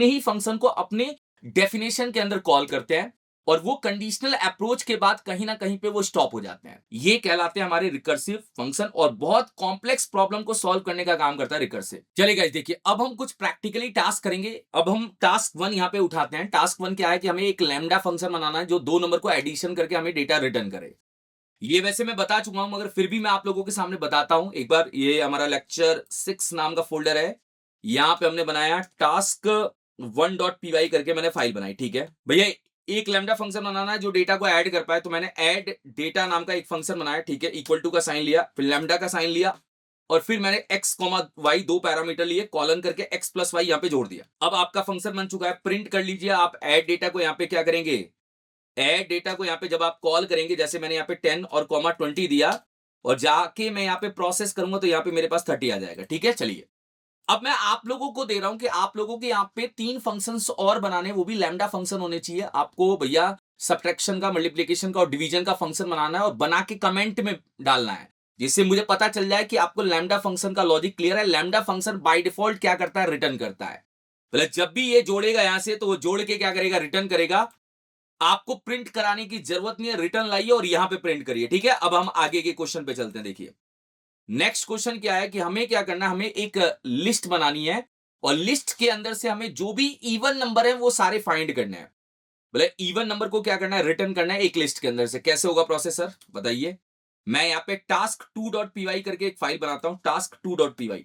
Speaker 2: ही फंक्शन को अपने डेफिनेशन के अंदर कॉल करते हैं, और वो कंडीशनल अप्रोच के बाद कहीं ना कहीं पे वो स्टॉप हो जाते हैं। ये कहलाते हैं हमारे रिकर्सिव फंक्शन, और बहुत कॉम्प्लेक्स प्रॉब्लम को सॉल्व करने का काम करता है रिकर्सिव। चलिए गाइस देखिए, अब हम कुछ प्रैक्टिकली टास्क करेंगे। अब हम टास्क 1 यहाँ पे उठाते हैं। टास्क 1 क्या है कि हमें एक लैम्डा फंक्शन बनाना है जो 2 नंबर को एडिशन करके हमें डेटा रिटर्न करे। ये वैसे मैं बता चुका हूं, मगर फिर भी मैं आप लोगों के सामने बताता हूं एक बार। ये हमारा लेक्चर 6 नाम का फोल्डर है, यहां पे हमने बनाया टास्क 1.py करके मैंने फाइल बनाई, ठीक है भैया। एक लैम्डा फंक्शन बनाना है जो डेटा को ऐड कर पाए, तो मैंने ऐड डेटा नाम का एक फंक्शन बनाया, ठीक है। इक्वल टू का साइन लिया, फिर लैम्डा का साइन लिया, और फिर मैंने x, y 2 पैरामीटर लिए, कॉलन करके x प्लस वाई यहां पे जोड़ दिया। अब आपका फंक्शन बन चुका है। प्रिंट कर लीजिए आप ऐड डेटा को। यहां पे क्या करेंगे, ऐड डेटा को यहाँ पे जब आप कॉल करेंगे, जैसे मैंने यहाँ पे 10 और कॉमा 20 दिया, और जाके मैं यहाँ पे प्रोसेस करूंगा तो यहाँ पे मेरे पास 30 आ जाएगा, ठीक है। चलिए
Speaker 1: अब मैं आप लोगों को दे रहा हूं कि आप लोगों के यहाँ पे 3 फंक्शंस और बनाने, वो भी लैम्डा फंक्शन होने चाहिए। आपको भैया सब्ट्रैक्शन का, मल्टीप्लिकेशन का और डिवीजन का फंक्शन बनाना है और बना के कमेंट में डालना है, जिससे मुझे पता चल जाए कि आपको लैम्डा फंक्शन का लॉजिक क्लियर है। लैम्डा फंक्शन बाय डिफॉल्ट क्या करता है, रिटर्न करता है। मतलब जब भी ये जोड़ेगा यहां से, तो वो जोड़ के क्या करेगा, रिटर्न करेगा। आपको प्रिंट कराने की जरूरत नहीं है, रिटर्न लाइए और यहां पे प्रिंट करिए। ठीक है, अब हम आगे के क्वेश्चन पे चलते हैं। देखिए नेक्स्ट क्वेश्चन क्या है कि हमें क्या करना है, हमें एक लिस्ट बनानी है और लिस्ट के अंदर से हमें जो भी इवन नंबर है वो सारे फाइंड करने हैं। बोले इवन नंबर को क्या करना है, रिटर्न करना है एक लिस्ट के अंदर से। कैसे होगा प्रोसेस सर, बताइए। मैं यहाँ पे task2.py करके एक फाइल बनाता हूं, task2.py।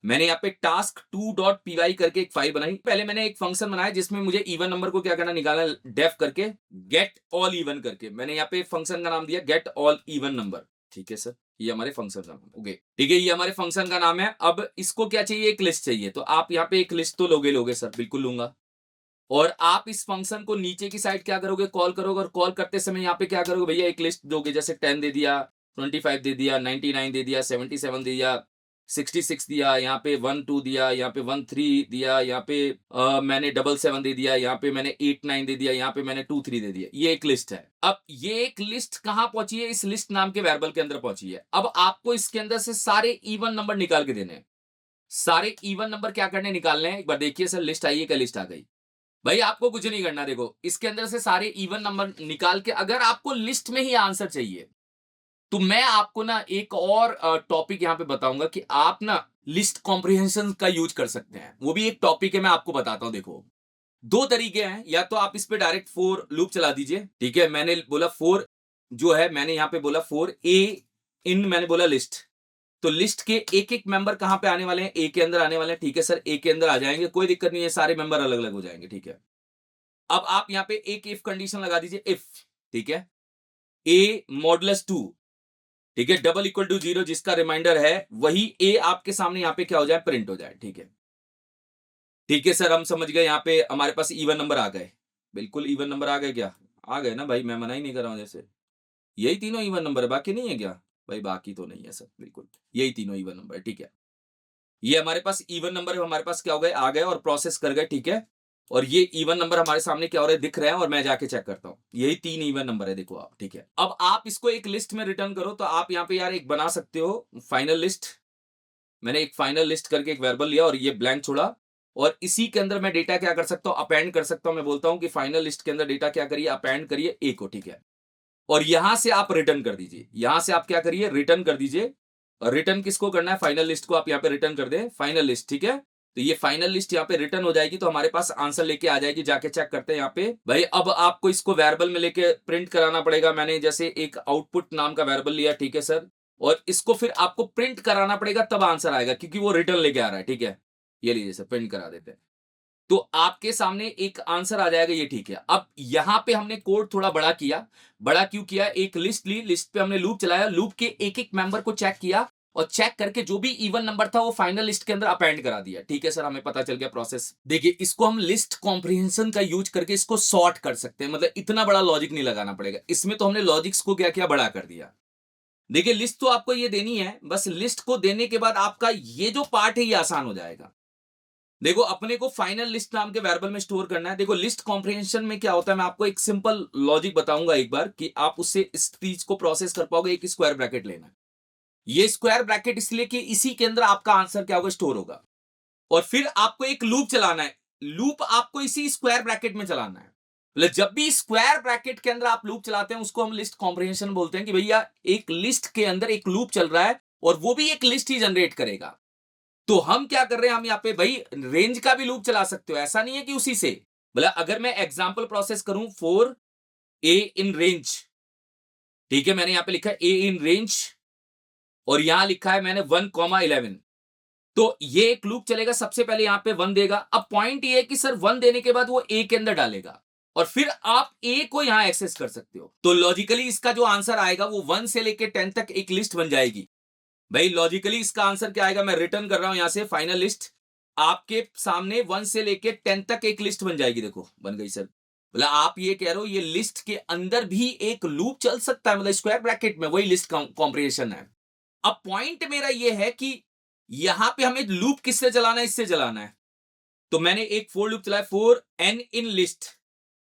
Speaker 1: मैंने यहाँ पे task2.py करके एक फाइल बनाई। पहले मैंने एक फंक्शन बनाया जिसमें मुझे इवन नंबर को क्या करना, निकालना, डेफ करके गेट ऑल इवन करके। मैंने यहाँ पे फंक्शन का नाम दिया गेट ऑल इवन नंबर। ठीक है सर, ये हमारे फंक्शन का नाम है। ओके ठीक है, ये हमारे फंक्शन का नाम है। अब इसको क्या चाहिए, एक लिस्ट चाहिए। तो आप यहाँ पे एक लिस्ट तो लोगे सर, बिल्कुल लूंगा। और आप इस फंक्शन को नीचे की साइड क्या करोगे, कॉल करोगे। और कॉल करते समय यहाँ पे क्या करोगे भैया, एक लिस्ट दोगे। जैसे 10 दे दिया, 25 दे दिया, 99 दे दिया, 77 दे दिया, 66 दिया, यहाँ पे 12 दिया, यहाँ पे 13 दिया, यहाँ पे मैंने 77 दे दिया, यहाँ पे मैंने 89 दे दिया, यहाँ पे मैंने 23 दे दिया। ये एक लिस्ट है। अब ये एक लिस्ट कहाँ पहुंची है, इस लिस्ट नाम के वेरिएबल के अंदर पहुंची है। अब आपको इसके अंदर से सारे इवन नंबर निकाल के देने हैं। सारे इवन नंबर क्या करने, निकालने हैं। एक बार देखिए सर, लिस्ट आई है क्या, लिस्ट आ गई। भाई आपको कुछ नहीं करना, देखो इसके अंदर से सारे इवन नंबर निकाल के, अगर आपको लिस्ट में ही आंसर चाहिए तो मैं आपको ना एक और टॉपिक यहां पे बताऊंगा कि आप ना लिस्ट कॉम्प्रिहेंशन का यूज कर सकते हैं। वो भी एक टॉपिक है, मैं आपको बताता हूं। देखो दो तरीके हैं, या तो आप इस पे डायरेक्ट फोर लूप चला दीजिए। ठीक है, मैंने बोला फोर जो है, मैंने यहां पे बोला फोर ए इन, मैंने बोला लिस्ट। तो लिस्ट के एक एक मेंबर कहां पे आने वाले हैं, ए के अंदर आने वाले हैं। ठीक है सर, ए के अंदर आ जाएंगे, कोई दिक्कत नहीं है, सारे मेंबर अलग अलग हो जाएंगे। ठीक है, अब आप यहां पे एक इफ कंडीशन लगा दीजिए, इफ। ठीक है, ए मॉडुलस 2, ठीक है, डबल इक्वल टू 0, जिसका रिमाइंडर है वही ए आपके सामने यहां पे क्या हो जाए, प्रिंट हो जाए। ठीक है, ठीक है सर, हम समझ गए। यहां पे हमारे पास इवन नंबर आ गए, बिल्कुल इवन नंबर आ गए। क्या आ गए ना भाई, मैं मना ही नहीं कर रहा हूं। जैसे यही तीनों इवन नंबर है, बाकी नहीं है क्या भाई, बाकी तो नहीं है सर, बिल्कुल यही तीनों इवन नंबर है। ठीक है, ये हमारे पास इवन नंबर हमारे पास क्या हो गए, आ गए और प्रोसेस कर गए। ठीक है, और ये इवन नंबर हमारे सामने क्या हो रहा है, दिख रहा है, और मैं जाके चेक करता हूँ। यही 3 इवन नंबर है, देखो आप। ठीक है, अब आप इसको एक लिस्ट में रिटर्न करो। तो आप यहाँ पे यार एक बना सकते हो फाइनल लिस्ट। मैंने एक फाइनल लिस्ट करके एक वेरिएबल लिया और ये ब्लैंक छोड़ा, और इसी के अंदर मैं डेटा क्या कर सकता हूँ, अपेंड कर सकता हूँ। मैं बोलता हूँ कि फाइनल लिस्ट के अंदर डेटा क्या करिए, अपेंड करिए ए को। ठीक है, और यहां से आप रिटर्न कर दीजिए, यहां से आप क्या करिए, रिटर्न कर दीजिए। और रिटर्न किसको करना है, फाइनल लिस्ट को आप यहाँ पे रिटर्न कर दे, फाइनल लिस्ट। ठीक है, तो ये फाइनल लिस्ट यहाँ पे रिटर्न हो जाएगी, तो हमारे पास आंसर लेके आ जाएगी। जाके चेक करते हैं यहाँ पे भाई। अब आपको इसको वेरिएबल में लेके प्रिंट कराना पड़ेगा। मैंने जैसे एक आउटपुट नाम का वेरिएबल लिया, ठीक है सर, और इसको फिर आपको प्रिंट कराना पड़ेगा, तब आंसर आएगा, क्योंकि वो रिटर्न लेके आ रहा है। ठीक है, ये लीजिए सर, प्रिंट करा देते हैं, तो आपके सामने एक आंसर आ जाएगा। ये ठीक है। अब यहां पे हमने कोड थोड़ा बड़ा किया। बड़ा क्यों किया, एक लिस्ट ली, लिस्ट पे हमने लूप चलाया, लूप के एक एक मेंबर को चेक किया, और चेक करके जो भी इवन नंबर था वो फाइनल लिस्ट के अंदर अपेंड करा दिया। ठीक है सर, हमें पता चल गया प्रोसेस। देखिए इसको हम लिस्ट कॉम्प्रिहेंशन का यूज करके इसको सॉर्ट कर सकते हैं। मतलब इतना बड़ा लॉजिक नहीं लगाना पड़ेगा इसमें, तो हमने लॉजिक्स को क्या किया, बड़ा कर दिया। देखिए लिस्ट तो आपको ये देनी है, बस लिस्ट को देने के बाद आपका ये जो पार्ट है ये आसान हो जाएगा। देखो अपने को फाइनल लिस्ट नाम के वेरिएबल में स्टोर करना है। देखो लिस्ट कॉम्प्रिहेंशन में क्या होता है, मैं आपको एक सिंपल लॉजिक बताऊंगा एक बार, कि आप उससे इस चीज को प्रोसेस कर पाओगे। एक स्क्वायर ब्रैकेट लेना है, ये स्क्वायर ब्रैकेट इसलिए कि इसी के अंदर आपका आंसर क्या होगा, स्टोर होगा। और फिर आपको एक लूप चलाना है, लूप आपको इसी स्क्वायर ब्रैकेट में चलाना है। मतलब जब भी स्क्वायर ब्रैकेट के अंदर आप लूप चलाते हैं उसको हम लिस्ट कॉम्प्रिहेंशन बोलते हैं, कि भैया एक लिस्ट के अंदर एक लूप चल रहा है और वो भी एक लिस्ट ही जनरेट करेगा। तो हम क्या कर रहे हैं, हम यहाँ पे भाई रेंज का भी लूप चला सकते हो, ऐसा नहीं है कि उसी से। मतलब अगर मैं एग्जांपल प्रोसेस करूं फॉर ए इन रेंज, ठीक है, मैंने यहां पे लिखा है ए इन रेंज, और यहां लिखा है मैंने 1,11, तो ये एक लूप चलेगा। सबसे पहले यहां पे 1 देगा। अब पॉइंट ये है कि सर 1 देने के बाद वो ए के अंदर डालेगा, और फिर आप ए को यहां एक्सेस कर सकते हो। तो लॉजिकली इसका जो आंसर आएगा वो 1 से लेके 10 तक एक लिस्ट बन जाएगी। भाई लॉजिकली इसका आंसर क्या आएगा, मैं रिटर्न कर रहा हूं यहां से फाइनल लिस्ट, आपके सामने 1 से लेके 10 तक एक लिस्ट बन जाएगी। देखो बन गई सर। मतलब आप ये कह रहे हो ये लिस्ट के अंदर भी एक लूप चल सकता है, मतलब स्क्वायर ब्रैकेट में, वही लिस्ट कॉम्प्रिहेंशन है। अब पॉइंट मेरा ये है कि
Speaker 2: यहां पे हमें लूप किससे चलाना है, इससे चलाना है। तो मैंने एक फोर लूप चलाया फॉर n इन लिस्ट।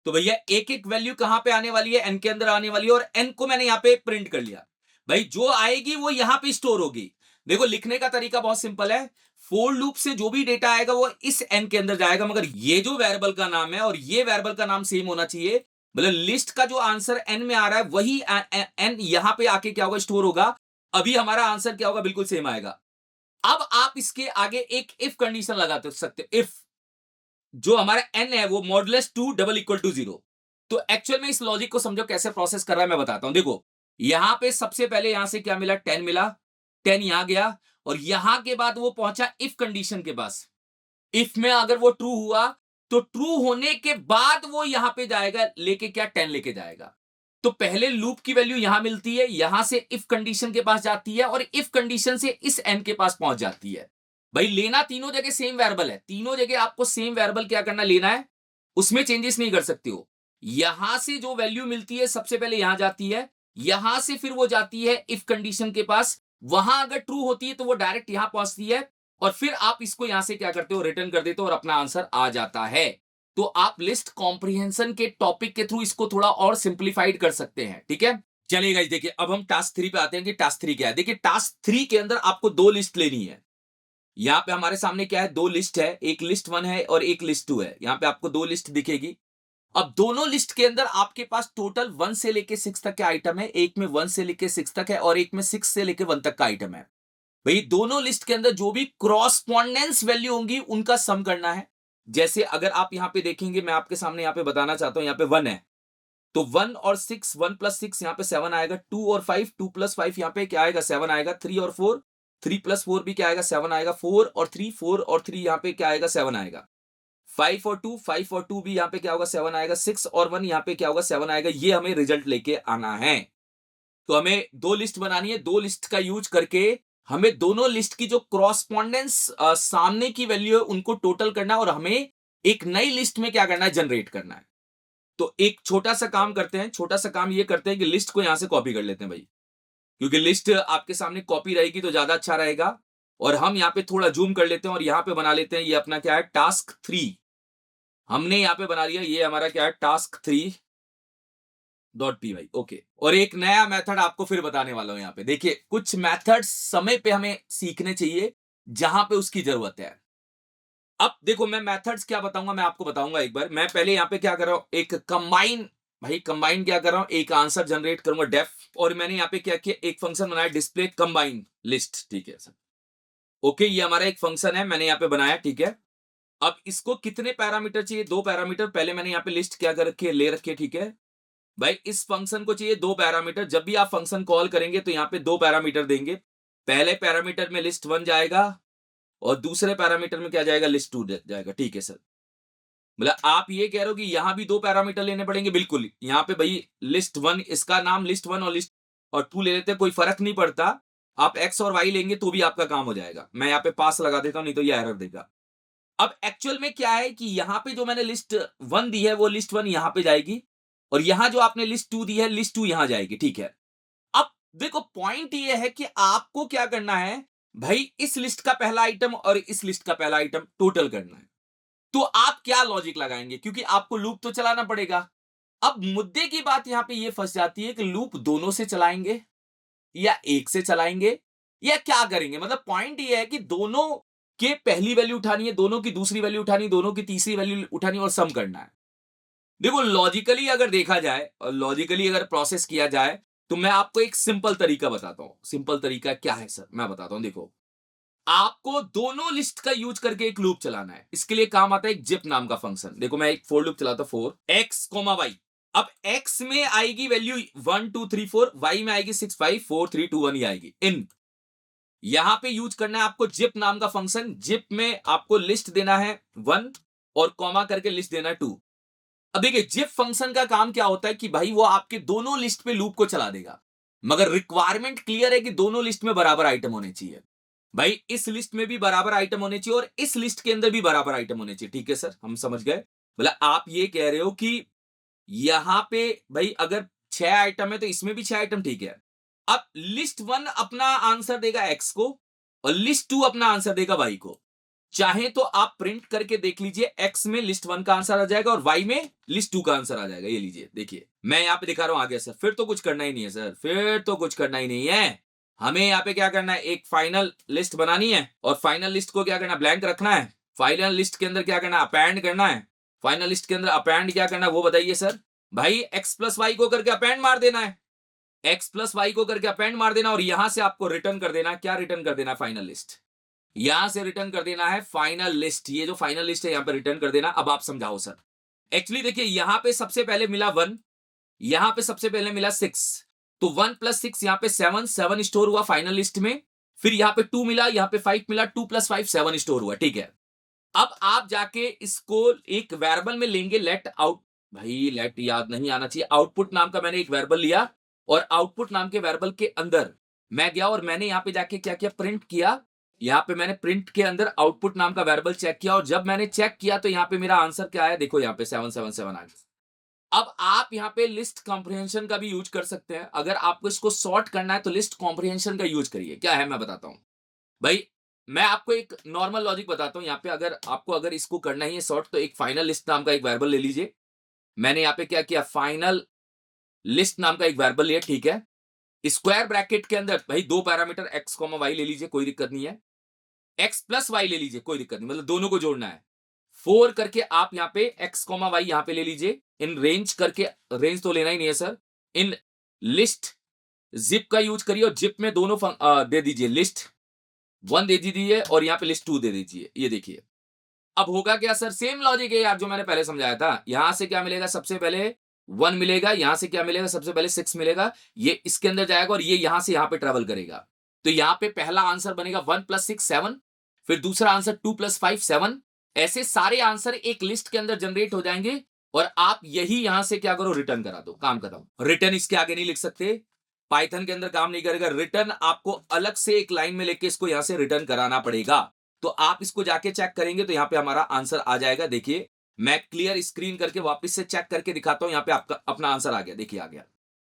Speaker 2: तो भैया एक एक वैल्यू कहां पे आने वाली है, n के अंदर आने वाली है, और n को मैंने यहां पे प्रिंट कर लिया। भाई जो आएगी वो यहां पे स्टोर होगी। देखो लिखने का तरीका बहुत सिंपल है, फोर लूप से जो भी डेटा आएगा वो इस n के अंदर जाएगा, मगर ये जो वेरिएबल का नाम है और ये वेरिएबल का नाम सेम होना चाहिए। मतलब लिस्ट का जो आंसर n में आ रहा है वही n यहां पे आके क्या होगा, स्टोर होगा। अभी हमारा आंसर क्या होगा, बिल्कुल सेम आएगा। अब आप इसके आगे एक इफ कंडीशन लगाते सकते, इफ जो हमारा n है वो मॉडुलस 2 डबल इक्वल टू 0। तो एक्चुअल में इस लॉजिक को समझो कैसे प्रोसेस कर रहा है, मैं बताता हूं। देखो यहां पे सबसे पहले यहां से क्या मिला, 10 मिला, 10 यहां गया, और यहां के बाद वो पहुंचा इफ कंडीशन के पास। इफ में अगर वो ट्रू हुआ तो ट्रू होने के बाद वो यहां पे जाएगा लेके, क्या 10 लेके जाएगा। तो पहले लूप की वैल्यू यहां मिलती है, यहां से इफ कंडीशन के पास जाती है, और इफ कंडीशन से इस n के पास पहुंच जाती है। भाई लेना तीनों जगह सेम वेरिएबल है, तीनों जगह आपको सेम वेरिएबल क्या करना, लेना है, उसमें चेंजेस नहीं कर सकते हो। यहां से जो वैल्यू मिलती है सबसे पहले यहां जाती है, यहां से फिर वो जाती है इफ कंडीशन के पास, वहां अगर ट्रू होती है तो वो डायरेक्ट यहां पहुंचती है, और फिर आप इसको यहां से क्या करते हो, रिटर्न कर देते हो, और अपना आंसर आ जाता है। तो आप लिस्ट कॉम्प्रिहेंशन के टॉपिक के थ्रू इसको थोड़ा और सिंप्लीफाइड कर सकते हैं, ठीक है। चलिए गाइस देखिए, अब हम टास्क 3 पे आते हैं कि टास्क 3 क्या है। देखिए टास्क 3 के अंदर आपको दो लिस्ट लेनी है। यहां पे हमारे सामने क्या है, दो लिस्ट है, एक लिस्ट 1 है और एक लिस्ट 2 है। यहां पे आपको दो लिस्ट दिखेगी। अब दोनों लिस्ट के अंदर आपके पास टोटल 1 से लेके 6 तक का आइटम है, एक में 1 से लेके 6 तक है और एक में 6 से लेके 1 तक का आइटम है। भाई दोनों लिस्ट के अंदर जो भी क्रॉसपॉन्डेंस वैल्यू होंगी उनका सम करना है। जैसे अगर आप यहां पे देखेंगे, मैं आपके सामने यहां पे बताना चाहता हूं, यहां पे 1 है तो 1 और 6, 1 प्लस 6 यहां पे 7 आएगा, 2 और 5, 2 प्लस 5 यहां पे क्या आएगा, 7 आएगा, 3 और 4, 3 प्लस 4 भी क्या आएगा, 7 आएगा, 4 और 3, 4 और 3 यहां पे क्या आएगा, 7 आएगा, 5 और 2, 5 और 2 भी यहां पे क्या होगा, 7 आएगा, 6 और 1 यहां पे क्या होगा, 7 आएगा। ये हमें रिजल्ट लेके आना है। तो हमें दो लिस्ट बनानी है, दो लिस्ट का यूज करके हमें दोनों लिस्ट की जो क्रॉसपॉन्डेंस सामने की वैल्यू है उनको टोटल करना है, और हमें एक नई लिस्ट में क्या करना है, जनरेट करना है। तो एक छोटा सा काम करते हैं, छोटा सा काम ये करते हैं कि लिस्ट को यहां से कॉपी कर लेते हैं भाई, क्योंकि लिस्ट आपके सामने कॉपी रहेगी तो ज्यादा अच्छा रहेगा। और हम यहाँ पे थोड़ा जूम कर लेते हैं और यहाँ पे बना लेते हैं, ये अपना क्या है, टास्क 3 हमने यहाँ पे बना लिया। ये हमारा क्या है, task 3 dot P Y, okay. और एक नया मेथड आपको फिर बताने वाला हूं। यहाँ पे देखिए कुछ मेथड समय पे हमें सीखने चाहिए जहां पे उसकी जरूरत है। अब देखो मैं मेथड्स क्या बताऊंगा, मैं आपको बताऊंगा एक बार। मैं पहले यहाँ पे क्या कर रहा हूं, एक कंबाइन, भाई कंबाइन क्या कर रहा हूं, एक आंसर जनरेट करूंगा डेफ, और मैंने यहाँ पे क्या किया, एक फंक्शन बनाया डिस्प्ले कंबाइन लिस्ट, ठीक है सर, ओके। ये हमारा एक फंक्शन है, मैंने यहाँ पे बनाया, ठीक है। अब इसको कितने पैरामीटर चाहिए, दो पैरामीटर। पहले मैंने यहाँ पे लिस्ट क्या कर रखी है, ले रखी है, ठीक है भाई। इस फंक्शन को चाहिए दो पैरामीटर। जब भी आप फंक्शन कॉल करेंगे तो यहाँ पे दो पैरामीटर देंगे। पहले पैरामीटर में लिस्ट 1 जाएगा और दूसरे पैरामीटर में क्या जाएगा, लिस्ट 2 जाएगा, ठीक है सर। मतलब आप ये कह रहे हो कि यहां भी दो पैरामीटर लेने पड़ेंगे, बिल्कुल। यहाँ पे भाई लिस्ट 1, इसका नाम लिस्ट 1 और लिस्ट और 2 ले लेते हैं, कोई फर्क नहीं पड़ता। आप एक्स और वाई लेंगे तो भी आपका काम हो जाएगा। मैं यहाँ पे पास लगा देता हूं, नहीं तो ये एरर देगा। अब एक्चुअल में क्या है कि यहाँ पे जो मैंने लिस्ट 1 दी है वो लिस्ट 1 यहाँ पे जाएगी, और यहां जो आपने लिस्ट 2 दी है लिस्ट 2 यहां जाएगी, ठीक है। अब देखो पॉइंट ये है कि आपको क्या करना है भाई, इस लिस्ट का पहला आइटम और इस लिस्ट का पहला आइटम टोटल करना है। तो आप क्या लॉजिक लगाएंगे, क्योंकि आपको लूप तो चलाना पड़ेगा। अब मुद्दे की बात यहां पे ये फंस जाती है कि लूप दोनों से चलाएंगे या एक से चलाएंगे या क्या करेंगे। मतलब पॉइंट ये है कि दोनों के पहली वैल्यू उठानी है, दोनों की दूसरी वैल्यू उठानी, दोनों की तीसरी वैल्यू उठानी और सम करना है। देखो लॉजिकली अगर देखा जाए और लॉजिकली अगर प्रोसेस किया जाए तो मैं आपको एक सिंपल तरीका बताता हूं। सिंपल तरीका क्या है सर, मैं बताता हूं। देखो आपको दोनों लिस्ट का यूज करके एक लूप चलाना है। इसके लिए काम आता है एक जिप नाम का फंक्शन। देखो मैं एक फोर लूप चलाता हूं, 4x, y। अब x में आएगी वैल्यू 1 2 3 4, y में आएगी 6 5 4 3 2 1 ही आएगी। इन यहां पे यूज करना है आपको जिप नाम का फंक्शन। जिप में आपको लिस्ट देना है 1 और कॉमा करके लिस्ट देना है 2। अब देखिए जिप फंक्शन का काम क्या होता है कि भाई वो आपके दोनों लिस्ट पे लूप को चला देगा, मगर रिक्वायरमेंट क्लियर है कि दोनों लिस्ट में बराबर आइटम होने चाहिए। भाई इस लिस्ट में भी बराबर आइटम होने चाहिए और इस लिस्ट के अंदर भी बराबर आइटम होने चाहिए, ठीक है सर, हम समझ गए। मतलब आप ये कह रहे हो कि यहां पे भाई अगर 6 आइटम है तो इसमें भी 6 आइटम, ठीक है। अब लिस्ट 1 अपना आंसर देगा x को और लिस्ट 2 अपना आंसर देगा वाई को। चाहे तो आप प्रिंट करके देख लीजिए, एक्स में लिस्ट 1 का आंसर आ जाएगा और वाई में लिस्ट 2 का आंसर आ जाएगा। ये लीजिए, देखिए मैं यहां पे दिखा रहा हूं आगे सर। फिर तो कुछ करना ही नहीं है सर, फिर तो कुछ करना ही नहीं है। हमें यहाँ पे क्या करना है, एक फाइनल लिस्ट बनानी है और फाइनल लिस्ट को क्या करना है, ब्लैंक रखना है। फाइनल लिस्ट के अंदर क्या करना है, अपेंड करना है। फाइनल लिस्ट के अंदर अपेंड क्या करना है वो बताइए सर। भाई एक्स प्लस वाई को करके अपेंड मार देना है, एक्स प्लस वाई को करके अपेंड मार देना और यहां से आपको रिटर्न कर देना है। क्या रिटर्न कर देना है, फाइनल लिस्ट। यहां से रिटर्न कर देना है फाइनल लिस्ट। ये जो फाइनल लिस्ट है यहां पे रिटर्न कर देना। अब आप समझाओ सर। एक्चुअली देखिए, यहां पे सबसे पहले मिला 1, यहां पे सबसे पहले मिला 6, तो 1 + 6 यहां पे 7, 7 स्टोर हुआ फाइनल लिस्ट में। फिर यहां पे 2 मिला, यहां पे 5 मिला, 2 + 5 7 स्टोर हुआ, ठीक है। अब आप जाके इसको एक वेरिएबल में लेंगे, लेट आउट। भाई लेट याद नहीं आना चाहिए, आउटपुट नाम का मैंने एक वेरिएबल लिया और आउटपुट नाम के वेरिएबल के अंदर मैं गया और मैंने यहां पे जाके क्या किया, प्रिंट किया। यहां पे मैंने प्रिंट के अंदर आउटपुट नाम का वेरिएबल चेक किया और जब मैंने चेक किया तो यहां पे मेरा आंसर क्या आया, देखो यहां पे 777 आ गया। अब आप यहां पे लिस्ट कॉम्प्रिहेंशन का भी यूज कर सकते हैं। अगर आपको इसको सॉर्ट करना है तो लिस्ट कॉम्प्रिहेंशन का यूज करिए। क्या है मैं बताता हूं भाई। मैं आपको एक नॉर्मल लॉजिक बताता हूं। यहां पे अगर आपको अगर इसको करना ही है सॉर्ट, तो एक फाइनल लिस्ट नाम का एक वेरिएबल ले लीजिए। मैंने यहां पे क्या किया, फाइनल लिस्ट नाम का एक वेरिएबल लिया, ठीक है। स्क्वायर ब्रैकेट के अंदर भाई 2 पैरामीटर x, y ले लीजिए, कोई दिक्कत नहीं है। x + y ले लीजिए, कोई दिक्कत नहीं, मतलब दोनों को जोड़ना है। 4 करके आप यहाँ पे x, y यहाँ पे ले लीजिए। इन रेंज करके, रेंज तो लेना ही नहीं है सर। इन लिस्ट जिप का यूज करिए और जिप में दोनों दे दीजिए, लिस्ट 1 दे दीजिए और यहाँ पे लिस्ट 2 दे दीजिए। ये देखिए अब होगा क्या सर, सेम लॉजिक है यार जो मैंने पहले समझाया था। यहां से क्या मिलेगा, सबसे पहले 1 मिलेगा, यहां से क्या मिलेगा, सबसे पहले 6 मिलेगा। ये इसके अंदर जाएगा और ये यहां से यहां पे ट्रेवल करेगा। तो यहां पे पहला आंसर बनेगा 1 + 6 7, फिर दूसरा आंसर 2 + 5 7। ऐसे सारे आंसर एक लिस्ट के अंदर जनरेट हो जाएंगे और आप यही यहां से क्या करो, रिटर्न करा दो, काम खत्म। रिटर्न इसके आगे नहीं लिख सकते, पाइथन के अंदर काम नहीं करेगा। रिटर्न आपको अलग से एक लाइन में लेके इसको यहां से रिटर्न कराना पड़ेगा। तो आप इसको जाके चेक करेंगे तो यहाँ पे हमारा आंसर आ जाएगा। देखिए मैं क्लियर स्क्रीन करके वापस से चेक करके दिखाता हूं, यहाँ पे आपका अपना आंसर आ गया, देखिए आ गया।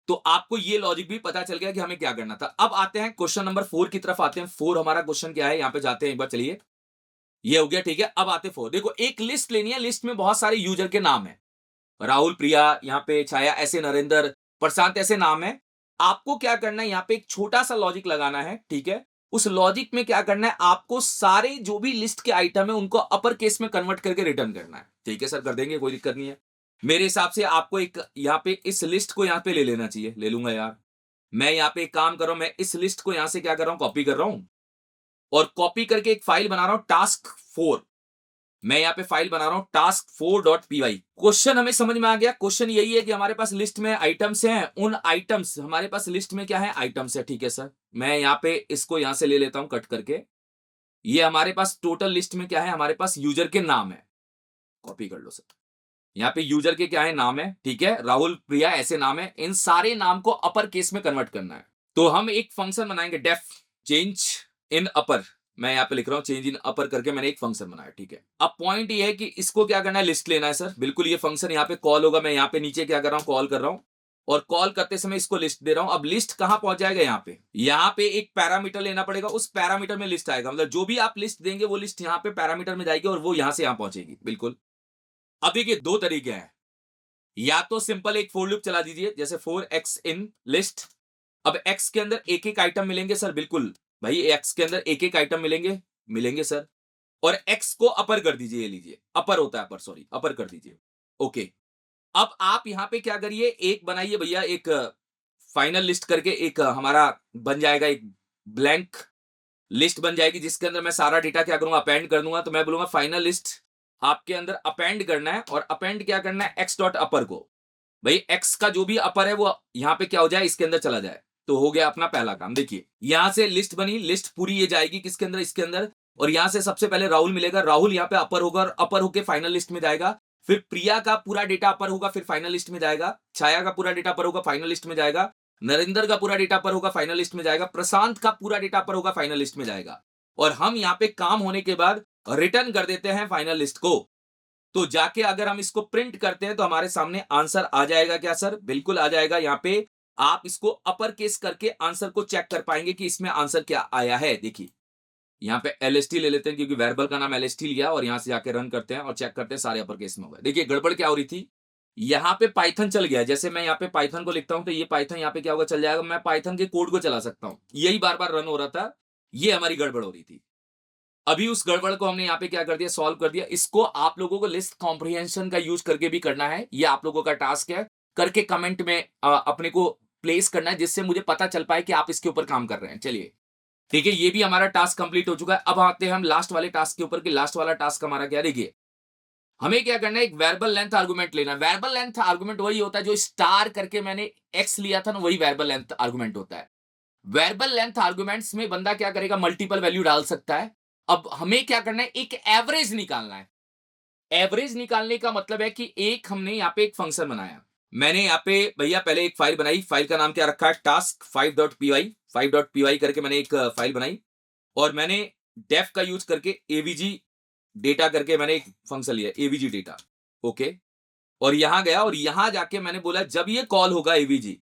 Speaker 2: तो आपको ये लॉजिक भी पता चल गया कि हमें क्या करना था। अब आते हैं क्वेश्चन नंबर 4 की तरफ आते हैं। 4 हमारा क्वेश्चन क्या है, यहाँ पे जाते हैं एक बार, चलिए ये हो गया, ठीक है। अब आते 4, देखो एक लिस्ट लेनी है, लिस्ट में बहुत सारे यूजर के नाम है, राहुल, प्रिया, यहाँ पे छाया, ऐसे नरेंद्र, प्रशांत, ऐसे नाम है। आपको क्या करना है, यहाँ पे एक छोटा सा लॉजिक लगाना है, ठीक है। उस लॉजिक में क्या करना है, आपको सारे जो भी लिस्ट के आइटम है उनको अपर केस में कन्वर्ट करके रिटर्न करना है, ठीक है सर, कर देंगे, कोई दिक्कत नहीं है। मेरे हिसाब से आपको एक यहाँ पे इस लिस्ट को यहाँ पे ले लेना चाहिए, ले लूंगा यार। मैं यहाँ पे एक काम कर रहा हूं, मैं इस लिस्ट को यहां से क्या कर रहा हूं, कॉपी कर रहा हूं और कॉपी करके एक फाइल बना रहा हूं, टास्क 4। मैं यहाँ पे फाइल बना रहा हूं task4.py। क्वेश्चन हमें समझ में आ गया। क्वेश्चन यही है कि हमारे पास लिस्ट में आइटम्स हैं, उन आइटम्स, हमारे पास लिस्ट में क्या है, आइटम्स है, ठीक है सर। मैं यहाँ पे इसको यहां से ले लेता हूं कट करके। ये हमारे पास टोटल लिस्ट में क्या है, हमारे पास यूजर के नाम है, कॉपी कर लो सर। यहाँ पे यूजर के क्या है, नाम है, ठीक है, राहुल, प्रिया, ऐसे नाम है। इन सारे नाम को अपर केस में कन्वर्ट करना है। तो हम एक फंक्शन बनाएंगे, डेफ चेंज इन अपर। मैं यहाँ पे लिख रहा हूं चेंज इन अपर करके मैंने एक फंक्शन बनाया, ठीक है। अब पॉइंट ये है कि इसको क्या करना है, लिस्ट लेना है सर, बिल्कुल। ये फंक्शन यहाँ पे कॉल होगा, मैं यहाँ पे नीचे क्या कर रहा हूँ, कॉल कर रहा हूँ और कॉल करते समय इसको लिस्ट दे रहा हूं। अब लिस्ट कहां पहुंच जाएगा, यहाँ पे एक पैरामीटर लेना पड़ेगा, उस पैरामीटर में लिस्ट आएगा, मतलब जो भी आप लिस्ट देंगे वो लिस्ट यहाँ पे पैरामीटर में जाएगी और वो यहां से यहां पहुंचेगी, बिल्कुल। अब देखिए 2 तरीके हैं, या तो सिंपल एक फॉर लूप चला दीजिए, जैसे 4x इन लिस्ट। अब x के अंदर एक एक आइटम मिलेंगे सर, बिल्कुल भाई, x के अंदर एक एक आइटम मिलेंगे सर। और x को अपर कर दीजिए, ये लीजिए, अपर होता है, अपर, सॉरी, अपर कर दीजिए, ओके। अब आप यहां पे क्या करिए, एक बनाइए भैया, एक फाइनल लिस्ट करके एक हमारा बन जाएगा, एक ब्लैंक लिस्ट बन जाएगी, जिसके अंदर मैं सारा डेटा क्या करूंगा, अपेंड कर दूंगा। तो मैं बोलूंगा फाइनल लिस्ट आपके अंदर अपेंड करना है, और अपेंड क्या करना है, x डॉट अपर को। भाई x का जो भी अपर है वो यहाँ पे क्या हो जाए, इसके अंदर चला जाए। तो हो गया अपना पहला काम। देखिए यहां से लिस्ट बनी, लिस्ट पूरी ये जाएगी किसके अंदर, इसके अंदर। और यहां से सबसे पहले राहुल मिलेगा, राहुल यहाँ पे अपर होगा और अपर होके फाइनल लिस्ट में जाएगा। फिर प्रिया का पूरा डेटा अपर होगा, फिर फाइनल लिस्ट में जाएगा। छाया का पूरा डेटा अपर होगा, फाइनल लिस्ट में जाएगा। नरेंद्र का पूरा डेटा अपर होगा, फाइनल लिस्ट में जाएगा। प्रशांत का पूरा डेटा अपर होगा, फाइनल लिस्ट में जाएगा। और हम यहाँ पे काम होने के बाद रिटर्न कर देते हैं फाइनल लिस्ट को। तो जाके अगर हम इसको प्रिंट करते हैं तो हमारे सामने आंसर आ जाएगा क्या सर, बिल्कुल आ जाएगा। यहाँ पे आप इसको अपर केस करके आंसर को चेक कर पाएंगे कि इसमें आंसर क्या आया है। देखिए यहाँ पे LST ले लेते हैं क्योंकि वेरिएबल का नाम LST लिया और यहाँ से जाके रन करते हैं और चेक करते हैं सारे अपर केस में हो गए। देखिए गड़बड़ क्या हो रही थी, यहाँ पे पाइथन चल गया, जैसे मैं यहाँ पे पाइथन को लिखता हूँ तो ये पाइथन यहाँ पे क्या होगा, चल जाएगा, मैं पाइथन के कोड को चला सकता हूँ, यही बार बार रन हो रहा था, ये हमारी गड़बड़ हो रही थी। अभी उस गड़बड़ को हमने यहाँ पे क्या कर दिया, सॉल्व कर दिया। इसको आप लोगों को लिस्ट कॉम्प्रिहेंशन का यूज करके भी करना है, ये आप लोगों का टास्क है, करके कमेंट में अपने को प्लेस करना है जिससे मुझे पता चल पाए कि आप इसके ऊपर काम कर रहे हैं। चलिए ठीक है, ये भी हमारा टास्क कंप्लीट हो चुका है। अब आते हैं हम लास्ट वाले टास्क के ऊपर कि लास्ट वाला टास्क हमारा क्या, देखिए हमें क्या करना है, एक वेरिएबल लेंथ आर्गुमेंट लेना है। वेरिएबल लेंथ आर्गुमेंट वही होता है जो स्टार करके मैंने एक्स लिया था ना, वही वेरिएबल लेंथ आर्गुमेंट होता है। वेरिएबल लेंथ आर्गुमेंट्स में बंदा क्या करेगा, मल्टीपल वैल्यू डाल सकता है। अब हमें क्या करना है, एक एवरेज निकालना है। एवरेज निकालने का मतलब है कि एक हमने यहाँ पे एक फंक्शन बनाया, मैंने यहाँ पे भैया पहले एक फाइल बनाई, फाइल का नाम क्या रखा है, टास्क 5.py करके मैंने एक फाइल बनाई और मैंने डेफ का यूज करके एवीजी डेटा करके मैंने एक फंक्शन लिया, एवीजी डेटा। ओके, और यहां गया और यहां जाके मैंने बोला जब ये कॉल होगा एवीजी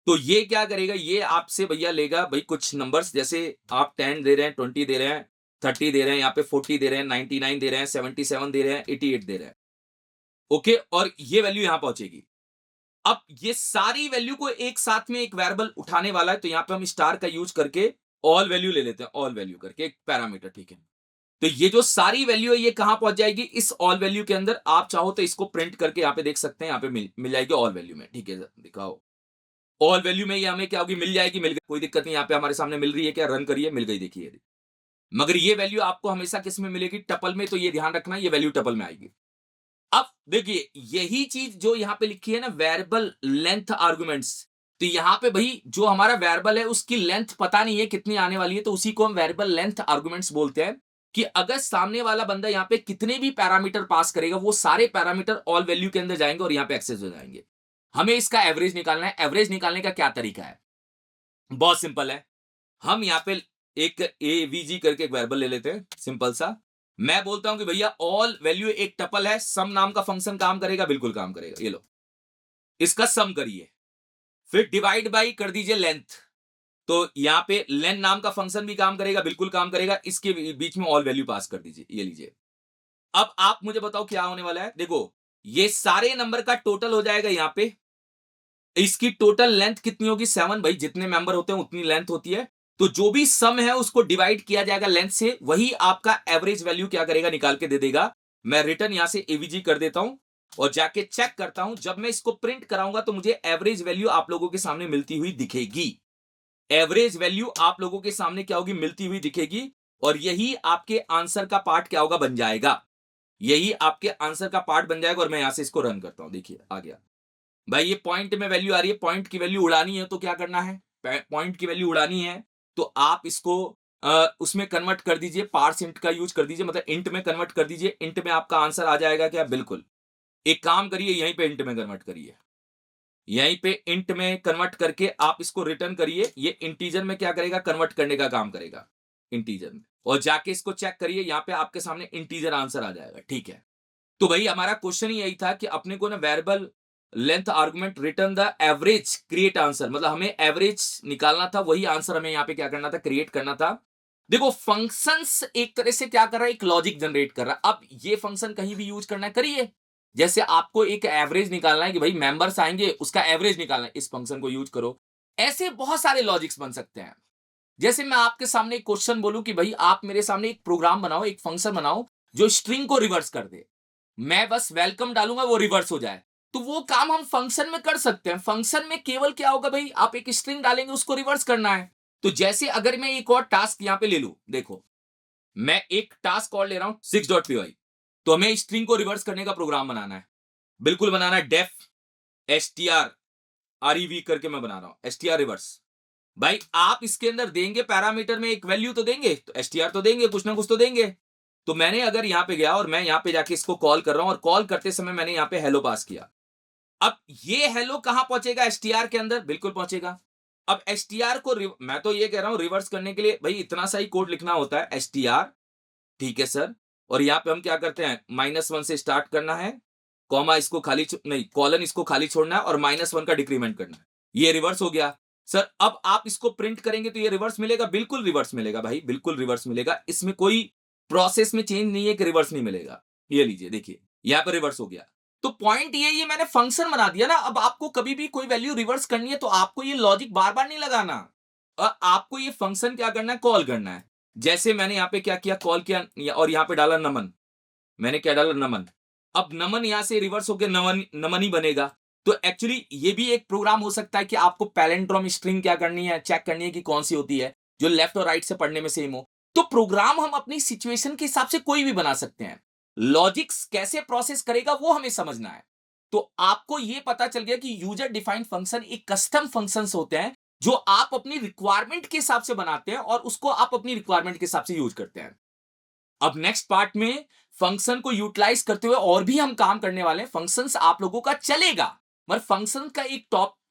Speaker 2: तो ये क्या करेगा, ये आपसे भैया लेगा भाई कुछ नंबर्स, जैसे आप 10 दे रहे हैं, 20 दे रहे हैं, 30 दे रहे हैं, यहाँ पे 40 दे रहे हैं, 99 दे रहे हैं, 77 दे रहे हैं, 88 दे रहे हैं। ओके, और ये वैल्यू यहां पहुंचेगी। अब ये सारी वैल्यू को एक साथ में एक वेरिएबल उठाने वाला है, तो यहां पे हम स्टार का यूज करके ऑल वैल्यू ले लेते हैं, ऑल वैल्यू करके एक पैरामीटर, ठीक है। तो ये जो सारी वैल्यू है ये कहां पहुंच जाएगी, इस ऑल वैल्यू के अंदर। आप चाहो तो इसको प्रिंट करके यहां पे देख सकते हैं, यहां पे मिल जाएगी ऑल वैल्यू में, ठीक है। दिखाओ ऑल वैल्यू में ये हमें क्या होगी, मिल जाएगी, मिल गई, कोई दिक्कत नहीं, यहाँ पे हमारे सामने मिल रही है, क्या रन करिए, मिल गई, देखिए। मगर ये वैल्यू आपको हमेशा किस में मिलेगी, टपल में, तो ये ध्यान रखना ये वैल्यू टपल में आएगी। अब देखिए यही चीज जो यहाँ पे लिखी है ना, वेरिएबल लेंथ आर्गुमेंट्स, तो यहाँ पे भाई जो हमारा वेरिएबल है उसकी लेंथ पता नहीं है कितनी आने वाली है, तो उसी को हम वेरिएबल लेंथ आर्गुमेंट्स बोलते हैं। कि अगर सामने वाला बंदा यहाँ पे कितने भी पैरामीटर पास करेगा वो सारे पैरामीटर ऑल वैल्यू के अंदर जाएंगे और यहाँ पे एक्सेस हो जाएंगे। हमें इसका एवरेज निकालना है। एवरेज निकालने का क्या तरीका है, बहुत सिंपल है। हम यहाँ पे एक एवीजी करके एक वेरिएबल ले लेते हैं, सिंपल सा। मैं बोलता हूं कि भैया ऑल वैल्यू एक टपल है, सम नाम का फंक्शन काम करेगा, बिल्कुल काम करेगा, ये लो इसका सम करिए, फिर डिवाइड बाई कर दीजिए लेंथ, तो यहां पे लेन नाम का फंक्शन भी काम करेगा, बिल्कुल काम करेगा, इसके बीच में ऑल वैल्यू पास कर दीजिए, ये लीजिए। अब आप मुझे बताओ क्या होने वाला है, देखो ये सारे नंबर का टोटल हो जाएगा, यहां पे इसकी टोटल लेंथ कितनी होगी, 7, भाई जितने मेंबर होते हैं उतनी लेंथ होती है, तो जो भी सम है उसको डिवाइड किया जाएगा लेंथ से, वही आपका एवरेज वैल्यू क्या करेगा, निकाल के दे देगा। मैं रिटर्न यहां से एवीजी कर देता हूं और जाके चेक करता हूं, जब मैं इसको प्रिंट कराऊंगा तो मुझे एवरेज वैल्यू आप लोगों के सामने मिलती हुई दिखेगी। एवरेज वैल्यू आप लोगों के सामने क्या होगी, मिलती हुई दिखेगी, और यही आपके आंसर का पार्ट क्या होगा, बन जाएगा। यही आपके आंसर का पार्ट बन जाएगा। और मैं यहां से इसको रन करता हूं, देखिए आ गया भाई, ये पॉइंट में वैल्यू आ रही है। पॉइंट की वैल्यू उड़ानी है तो क्या करना है, पॉइंट की वैल्यू उड़ानी है तो आप इसको उसमें कन्वर्ट कर दीजिए, पार्स इंट का यूज कर दीजिए, मतलब इंट में कन्वर्ट कर दीजिए, इंट में आपका आंसर आ जाएगा क्या, बिल्कुल। एक काम करिए, यहीं पे इंट में कन्वर्ट करिए, यहीं पे इंट में कन्वर्ट करके आप इसको रिटर्न करिए, ये इंटीजर में क्या करेगा, कन्वर्ट करने का काम करेगा, इंटीजर में। और जाके इसको चेक करिए, यहां पे आपके सामने इंटीजर आंसर आ जाएगा, ठीक है। तो भाई हमारा क्वेश्चन ही यही था कि अपने को ना variable length argument return the average create answer, मतलब हमें एवरेज निकालना था, वही आंसर हमें यहाँ पे क्या करना था, क्रिएट करना था। देखो फंक्शंस एक तरह से क्या कर रहा है, एक लॉजिक जनरेट कर रहा है। अब ये फंक्शन कहीं भी यूज करना है, करिए। जैसे आपको एक एवरेज निकालना है कि भाई मेंबर्स आएंगे उसका एवरेज निकालना है, इस फंक्शन को यूज करो। ऐसे बहुत सारे लॉजिक्स बन सकते हैं। जैसे मैं आपके सामने एक क्वेश्चन बोलूं कि भाई आप मेरे सामने एक प्रोग्राम बनाओ, एक फंक्शन बनाओ जो स्ट्रिंग को रिवर्स कर दे, मैं बस वेलकम डालूंगा वो रिवर्स हो जाए, तो वो काम हम फंक्शन में कर सकते हैं। फंक्शन में केवल क्या होगा भाई, आप एक स्ट्रिंग डालेंगे उसको रिवर्स करना है। तो जैसे अगर मैं एक और टास्क यहां पे ले लूं, देखो मैं एक टास्क और ले रहा हूं 6.py, तो हमें स्ट्रिंग को रिवर्स करने का प्रोग्राम बनाना है, बिल्कुल बनाना है। डेफ str करके मैं बना रहा हूं, str रिवर्स। भाई आप इसके अंदर देंगे पैरामीटर में एक वैल्यू तो देंगे, तो str तो देंगे, कुछ ना कुछ तो देंगे। तो मैंने अगर यहां पे गया और मैं यहां पे जाके इसको कॉल कर रहा हूं, और कॉल करते समय मैंने यहां पे हेलो पास किया। अब ये हेलो कहां पहुंचेगा, str के अंदर, बिल्कुल पहुंचेगा। अब str को मैं तो ये कह रहा हूं रिवर्स करने के लिए भाई इतना सा ही कोड लिखना होता है, str, ठीक है सर। और यहां पे हम क्या करते हैं, -1 से स्टार्ट करना है, कॉमा इसको खाली नहीं, कॉलन इसको खाली छोड़ना है, और -1 का डिक्रीमेंट करना है, ये रिवर्स हो गया। सर अब आप इसको प्रिंट करेंगे तो ये रिवर्स मिलेगा, बिल्कुल रिवर्स मिलेगा भाई, बिल्कुल रिवर्स मिलेगा। इसमें कोई प्रोसेस में चेंज नहीं है कि रिवर्स नहीं मिलेगा। ये लीजिए देखिए, यहां पर रिवर्स हो गया। तो पॉइंट ये मैंने फंक्शन बना दिया ना। अब आपको कभी भी कोई वैल्यू रिवर्स करनी है तो आपको ये लॉजिक बार बार नहीं लगाना, आपको ये फंक्शन क्या करना है, कॉल करना है। जैसे मैंने यहां पे क्या किया, कॉल किया और यहां पे डाला नमन। मैंने क्या डाला, नमन। अब नमन यहां से रिवर्स होकर नमन नमन ही बनेगा। तो एक्चुअली ये भी एक प्रोग्राम हो सकता है कि आपको पैलेंड्रोम स्ट्रिंग क्या करनी है, चेक करनी है कि कौन सी होती है जो लेफ्ट और राइट से पढ़ने में सेम हो। तो प्रोग्राम हम अपनी सिचुएशन के हिसाब से कोई भी बना सकते हैं। लॉजिक्स कैसे प्रोसेस करेगा वो हमें समझना है। तो आपको ये पता चल गया कि यूजर डिफाइंड फंक्शन एक कस्टम फंक्शंस होते हैं जो आप अपनी रिक्वायरमेंट के हिसाब से बनाते हैं और उसको आप अपनी रिक्वायरमेंट के हिसाब से यूज करते हैं। अब नेक्स्ट पार्ट में फंक्शन को यूटिलाइज करते हुए और भी हम काम करने वाले हैं। फंक्शंस आप लोगों का चलेगा, मगर फंक्शन का एक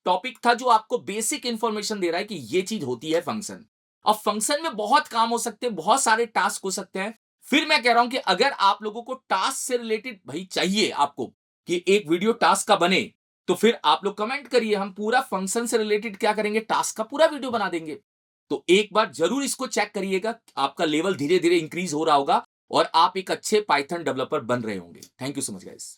Speaker 2: टॉपिक था जो आपको बेसिक इंफॉर्मेशन दे रहा है कि ये चीज होती है फंक्शन। अब फंक्शन में बहुत काम हो सकते हैं, बहुत सारे टास्क हो सकते हैं। फिर मैं कह रहा हूं कि अगर आप लोगों को टास्क से रिलेटेड भाई चाहिए आपको कि एक वीडियो टास्क का बने, तो फिर आप लोग कमेंट करिए, हम पूरा फंक्शन से रिलेटेड क्या करेंगे, टास्क का पूरा वीडियो बना देंगे। तो एक बार जरूर इसको चेक करिएगा, आपका लेवल धीरे धीरे इंक्रीज हो रहा होगा और आप एक अच्छे पाइथन डेवलपर बन रहे होंगे। Thank you so much guys.